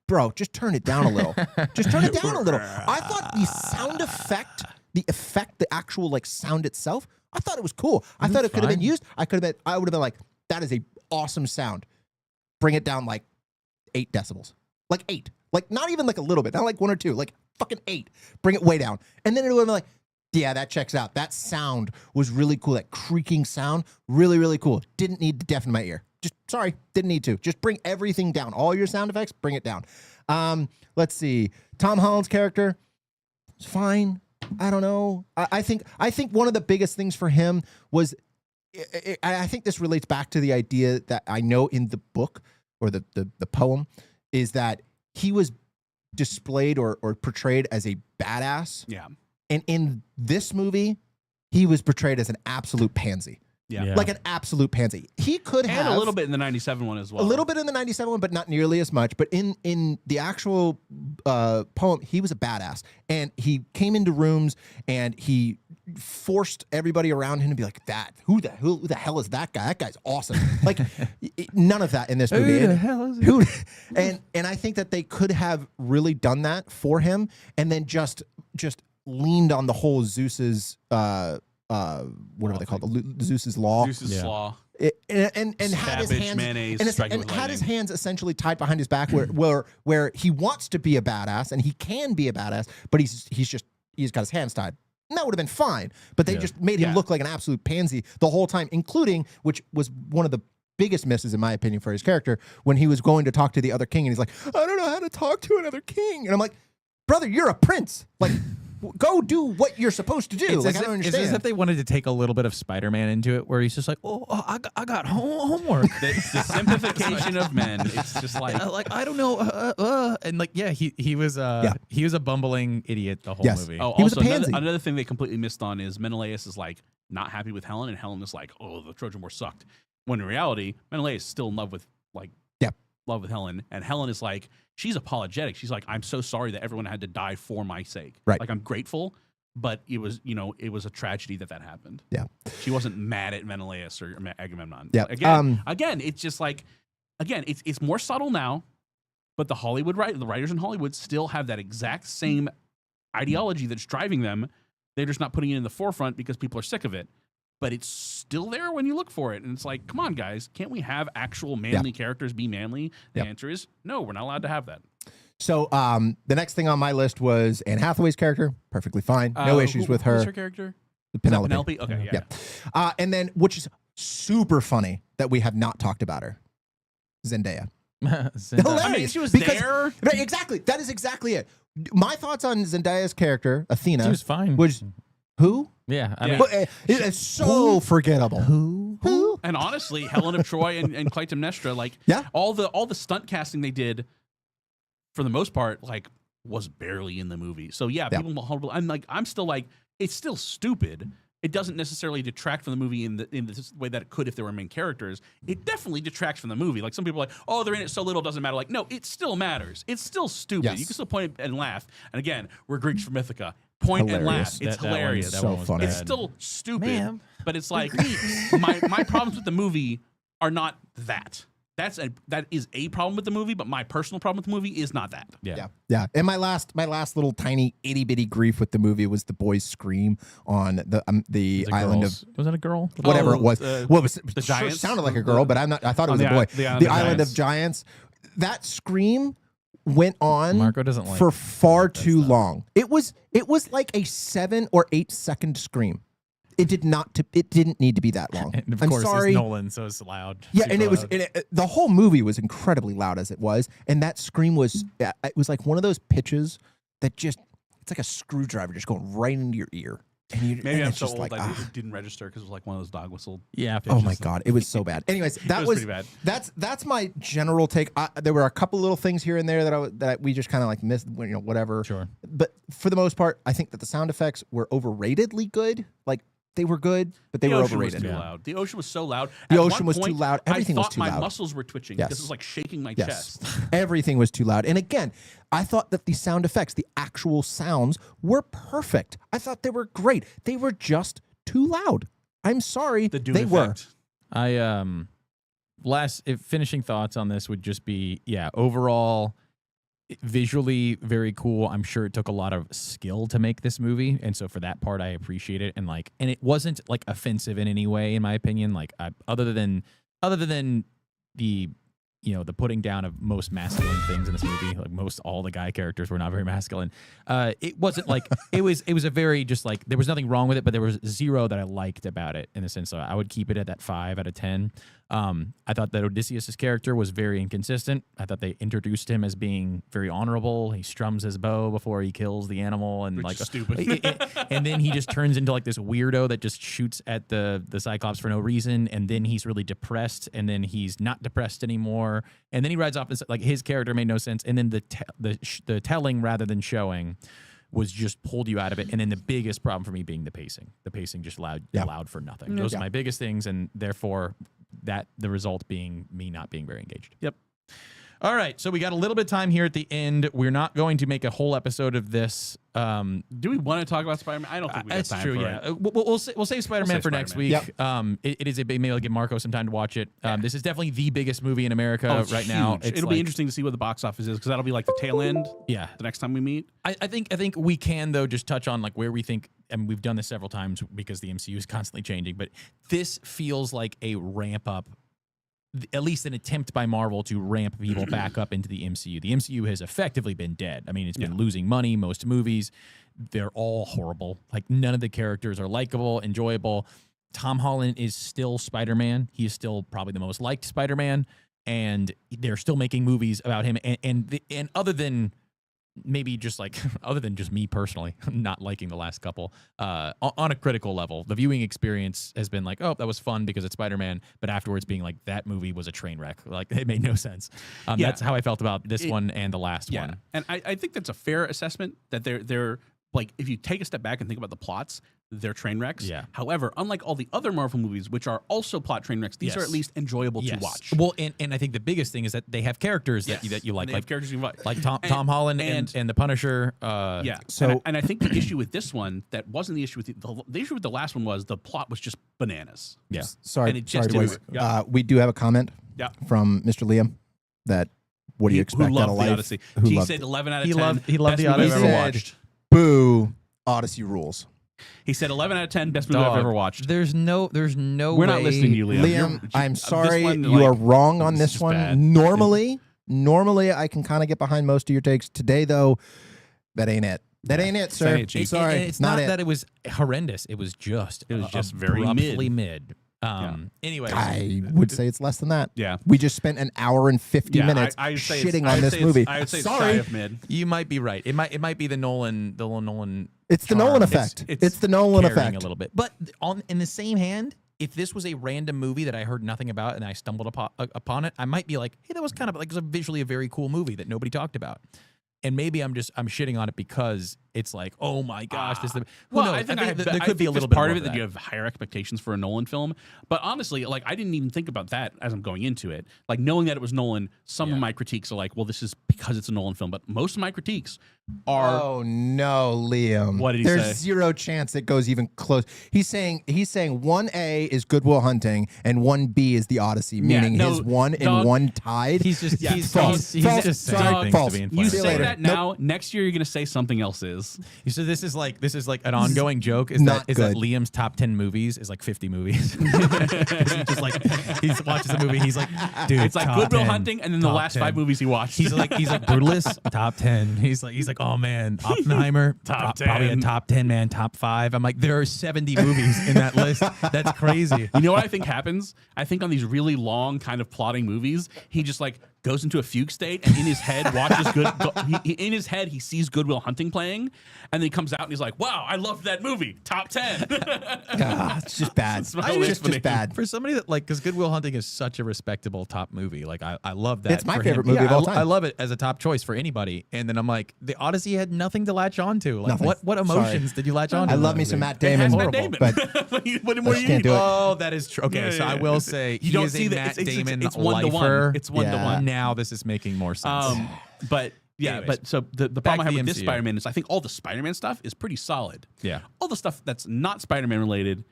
bro, just turn it down a little. Just turn it down a little. I thought the sound effect, the actual like sound itself, I thought it was cool. I thought it could have been used. I would have been like, that is a awesome sound. Bring it down like 8 decibels. Like 8. Like not even like a little bit. Not like 1 or 2. Like fucking 8. Bring it way down. And then it would have been like, yeah, that checks out. That sound was really cool. That creaking sound, really, really cool. Didn't need to deafen my ear. Didn't need to. Just bring everything down. All your sound effects, bring it down. Let's see. Tom Holland's character is fine. I don't know. I think one of the biggest things for him was, I think this relates back to the idea that I know in the book or the poem, is that he was displayed or portrayed as a badass. Yeah. And in this movie, he was portrayed as an absolute pansy. Yeah. Like an absolute pansy. He could have. And a little bit in the 97 one as well. A little bit in the 97 one, but not nearly as much. But in the actual poem, he was a badass. And he came into rooms and he forced everybody around him to be like, who the hell is that guy? That guy's awesome. Like, none of that in this movie. Who the hell is it? And I think that they could have really done that for him and then just leaned on the whole Zeus's whatever they call it, Zeus's law. Zeus's law. And had his hands had his hands essentially tied behind his back, where he wants to be a badass and he can be a badass, but he's got his hands tied. And that would have been fine, but they just made him look like an absolute pansy the whole time, including, which was one of the biggest misses in my opinion for his character, when he was going to talk to the other king and he's like, I don't know how to talk to another king, and I'm like, brother, you're a prince, like. Go do what you're supposed to do. It's like, I don't understand. It's as if they wanted to take a little bit of Spider-Man into it, where he's just like, I got homework. The simplification of men. It's just like I don't know, and like, yeah, he was a bumbling idiot the whole movie. Oh, he was also a pansy. another thing they completely missed on is Menelaus is like not happy with Helen, and Helen is like, oh, the Trojan War sucked. When in reality, Menelaus is still in love with Helen, and Helen is like, she's apologetic. She's like, I'm so sorry that everyone had to die for my sake. Right. Like, I'm grateful, but it was a tragedy that happened. Yeah. She wasn't mad at Menelaus or Agamemnon. Yeah. Again, it's just like, it's more subtle now, but the writers in Hollywood still have that exact same ideology that's driving them. They're just not putting it in the forefront because people are sick of it. But it's still there when you look for it. And it's like, come on, guys, can't we have actual manly characters be manly? The answer is no, we're not allowed to have that. So the next thing on my list was Anne Hathaway's character. Perfectly fine. No issues with her. Who's her character? Penelope. Okay, yeah. And then, which is super funny that we have not talked about her, Zendaya. Hilarious. I mean, she was there. Right, exactly. That is exactly it. My thoughts on Zendaya's character, Athena. She was fine. Was who? Yeah, I Yeah. mean, It's so forgettable. Who? And honestly, Helen of Troy and Clytemnestra, like, all the stunt casting they did, for the most part, like, was barely in the movie. So people, I'm still like, it's still stupid. It doesn't necessarily detract from the movie in the way that it could if there were main characters. It definitely detracts from the movie. Like, some people are like, oh, they're in it so little, it doesn't matter. Like, no, it still matters. It's still stupid. Yes. You can still point and laugh. And again, we're Greeks from Mythica. Point Hilarious. and laugh. It's That hilarious. one So was funny. bad. It's still stupid, Ma'am, but it's like my problems with the movie are not that. That is a problem with the movie, but my personal problem with the movie is not that. Yeah. And my last little tiny itty bitty grief with the movie was the boys' scream on the island of, was it a girl? whatever it was. Well, it was the Giants? sounded like a girl, but I thought it was a boy. The island of Giants. That scream went on Marco doesn't like for far too stuff. long. It was like a 7 or 8 second scream. It didn't need to be that long. And of I'm course, sorry. it's Nolan, so it's loud. Yeah, super and it was loud. the whole movie was incredibly loud as it was, and that scream was it was like one of those pitches that just, it's like a screwdriver just going right into your ear. And Maybe I'm it's so just old like, that it didn't register because it was like one of those dog whistle. Yeah. oh my god, it was so bad. Anyways, that was pretty bad. That's my general take. There were a couple little things here and there that we just kind of like missed, whatever. Sure. But for the most part, I think that the sound effects were overratedly good. Like, they were good, but they were overrated. The ocean was too loud. The ocean was so loud. The At ocean one was too point, loud. Everything I was thought too my loud. muscles were twitching Yes. because it was like shaking my Yes. chest. Everything was too loud. And again, I thought that the sound effects, the actual sounds, were perfect. I thought they were great. They were just too loud. I'm sorry. The Dune they were. effect. I finishing thoughts on this would just be, overall, visually very cool. I'm sure it took a lot of skill to make this movie, and so for that part, I appreciate it. And it wasn't like offensive in any way, in my opinion. Like other than the the putting down of most masculine things in this movie, like all the guy characters were not very masculine. It wasn't like it was a very just like there was nothing wrong with it, but there was zero that I liked about it in the sense. So I would keep it at that 5 out of 10. I thought that Odysseus' character was very inconsistent. I thought they introduced him as being very honorable. He strums his bow before he kills the animal, and Which is stupid. and then he just turns into like this weirdo that just shoots at the Cyclops for no reason. And then he's really depressed, and then he's not depressed anymore. And then he rides off. Like his character made no sense. And then the telling rather than showing was just pulled you out of it. And then the biggest problem for me being the pacing. The pacing just allowed for nothing. Those are my biggest things, and therefore that the result being me not being very engaged. Yep. All right, so we got a little bit of time here at the end. We're not going to make a whole episode of this. Do we want to talk about Spider-Man? I don't think we got time for it. We'll save Spider-Man for next week. Yep. It is a big. Maybe I'll give Marco some time to watch it. This is definitely the biggest movie in America right now. It'll be interesting to see what the box office is because that'll be like the tail end. Yeah. The next time we meet. I think we can though just touch on like where we think, and we've done this several times because the MCU is constantly changing. But this feels like a ramp up. At least an attempt by Marvel to ramp people back up into the MCU. The MCU has effectively been dead. I mean, it's been losing money. Most movies, they're all horrible. Like none of the characters are likable, enjoyable. Tom Holland is still Spider-Man. He is still probably the most liked Spider-Man, and they're still making movies about him. And other than maybe just like other than just me personally not liking the last couple on a critical level, the viewing experience has been like, oh, that was fun because it's Spider-Man, but afterwards being like that movie was a train wreck. Like it made no sense. That's how I felt about this one and the last one. And I think that's a fair assessment that they're like, if you take a step back and think about the plots, they're train wrecks. Yeah. However, unlike all the other Marvel movies, which are also plot train wrecks, these are at least enjoyable to watch. Well, and I think the biggest thing is that they have characters that you like. Like characters you like. Like Tom Holland and the Punisher. So and I think the issue with this one that wasn't the issue with the issue with the last one was the plot was just bananas. Yeah. Sorry, and it just boys. We do have a comment from Mr. Liam that what do you expect out of life? Odyssey. He said 11 out of 10. He loved the Odyssey. I've ever watched. Boo, Odyssey rules. He said 11 out of 10, best movie I've ever watched. There's no We're not listening to you, Liam. Liam, I'm sorry. You are wrong on this one. bad. Normally, I can kind of get behind most of your takes. Today, though, that ain't it. That ain't it, sir. Sorry. It's not that it was horrendous. It was just very mid. Anyway, I would say it's less than that. Yeah. We just spent an hour and 50 minutes I'd say shitting on this movie. I would say sorry. it's shy of mid. You might be right. It might be the Nolan. It's the Nolan effect. It's the Nolan effect a little bit. But in the same hand, if this was a random movie that I heard nothing about and I stumbled upon it, I might be like, hey, that was kind of like visually a very cool movie that nobody talked about. And maybe I'm shitting on it because it's like, oh my gosh, this. I think there could be a little bit part of it that you have higher expectations for a Nolan film. But honestly, like I didn't even think about that as I'm going into it. Like knowing that it was Nolan, some of my critiques are like, well, this is because it's a Nolan film. But most of my critiques are. Oh no, Liam! What did he There's say? zero chance it goes even close. He's saying 1A is Good Will Hunting and 1B is the Odyssey, meaning his one and one tied. He's just he's just saying things to be You inflammatory. say that now. Next year, you're going to say something else is. So this is like an ongoing joke. Is that Liam's top 10 movies is like 50 movies? Just like he watches a movie, he's like, dude, it's like Good Will Hunting, and then the last 5 movies he watched. He's like Brutalist, top 10. He's like, oh man, Oppenheimer, top 10, probably a top 10 man, top 5. I'm like, there are 70 movies in that list. That's crazy. You know what I think happens? I think on these really long kind of plotting movies, he just like goes into a fugue state and in his head watches in his head he sees Good Will Hunting playing, and then he comes out and he's like, wow, I loved that movie, top 10. It's just bad. It's just bad for somebody that because Good Will Hunting is such a respectable top movie. Like I love that. It's my favorite movie of all time. I love it as a top choice for anybody. And then I'm like, the Odyssey had nothing to latch on to. Like nothing. what emotions did you latch on to? I love me some Matt Damon, but what more you need? Oh, that is true. Okay, so I will say you don't see Matt Damon it's 1-to-1. It's 1-to-1. Now this is making more sense. But yeah, Anyways, but so the problem I have with this MCU. Spider-Man is I think all the Spider-Man stuff is pretty solid. Yeah. All the stuff that's not Spider-Man related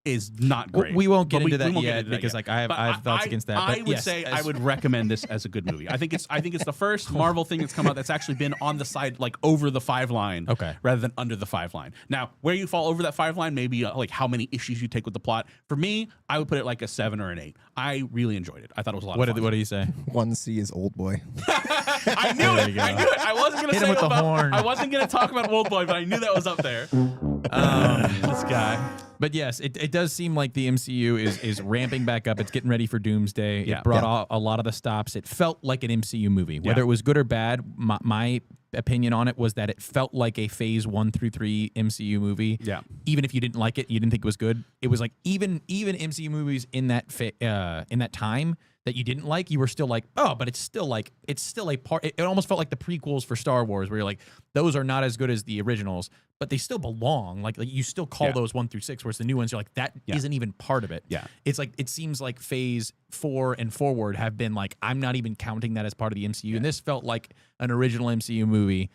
is not great. We won't get into that won't yet because like I have thoughts against that. I would say I would recommend this as a good movie. I think it's the first Marvel thing that's come out that's actually been on the side, like over the 5 line, rather than under the 5 line. Now, where you fall over that 5 line, maybe like how many issues you take with the plot. For me, I would put it like a 7 or an 8. I really enjoyed it. I thought it was a lot of fun. What do you say? 1C is Old Boy. I knew it. I knew it. I wasn't gonna Hit say him with the horn. I wasn't gonna talk about Old Boy, but I knew that was up there. This guy. But yes, it does seem like the MCU is ramping back up. It's getting ready for Doomsday. Yeah. It brought a lot of the stops. It felt like an MCU movie. Whether it was good or bad, my opinion on it was that it felt like a phase 1 through 3 MCU movie. Yeah. Even if you didn't like it, you didn't think it was good. It was like even MCU movies in that time that you didn't like, you were still like, oh, but it's still a part. It almost felt like the prequels for Star Wars, where you're like, those are not as good as the originals, but they still belong. Like you still call those 1 through 6, whereas the new ones, you're like, that isn't even part of it. Yeah. It's like, it seems like phase 4 and forward have been like, I'm not even counting that as part of the MCU. And this felt like an original MCU movie.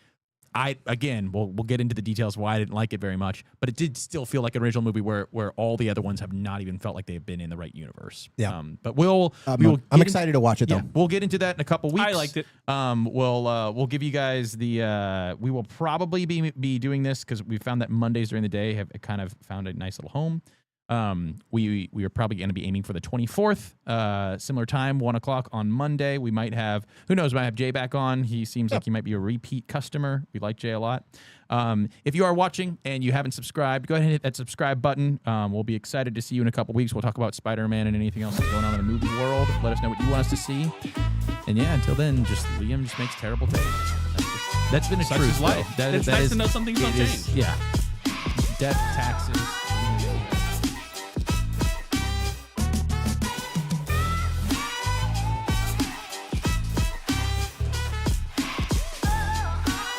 We'll get into the details why I didn't like it very much, but it did still feel like an original movie where all the other ones have not even felt like they've been in the right universe. Yeah. But I'm excited to watch it though. Yeah, we'll get into that in a couple weeks. I liked it. We'll give you guys the. We will probably be doing this because we found that Mondays during the day have kind of found a nice little home. We are probably going to be aiming for the 24th, similar time, 1 o'clock on Monday. We might have, who knows, we might have Jay back on. He seems like he might be a repeat customer. We like Jay a lot. If you are watching and you haven't subscribed, go ahead and hit that subscribe button. We'll be excited to see you in a couple weeks. We'll talk about Spider-Man and anything else that's going on in the movie world. Let us know what you want us to see. And yeah, until then, Liam just makes terrible takes. That's been a Such truth. is life. It's nice to know something's not changed. Yeah. Death, taxes.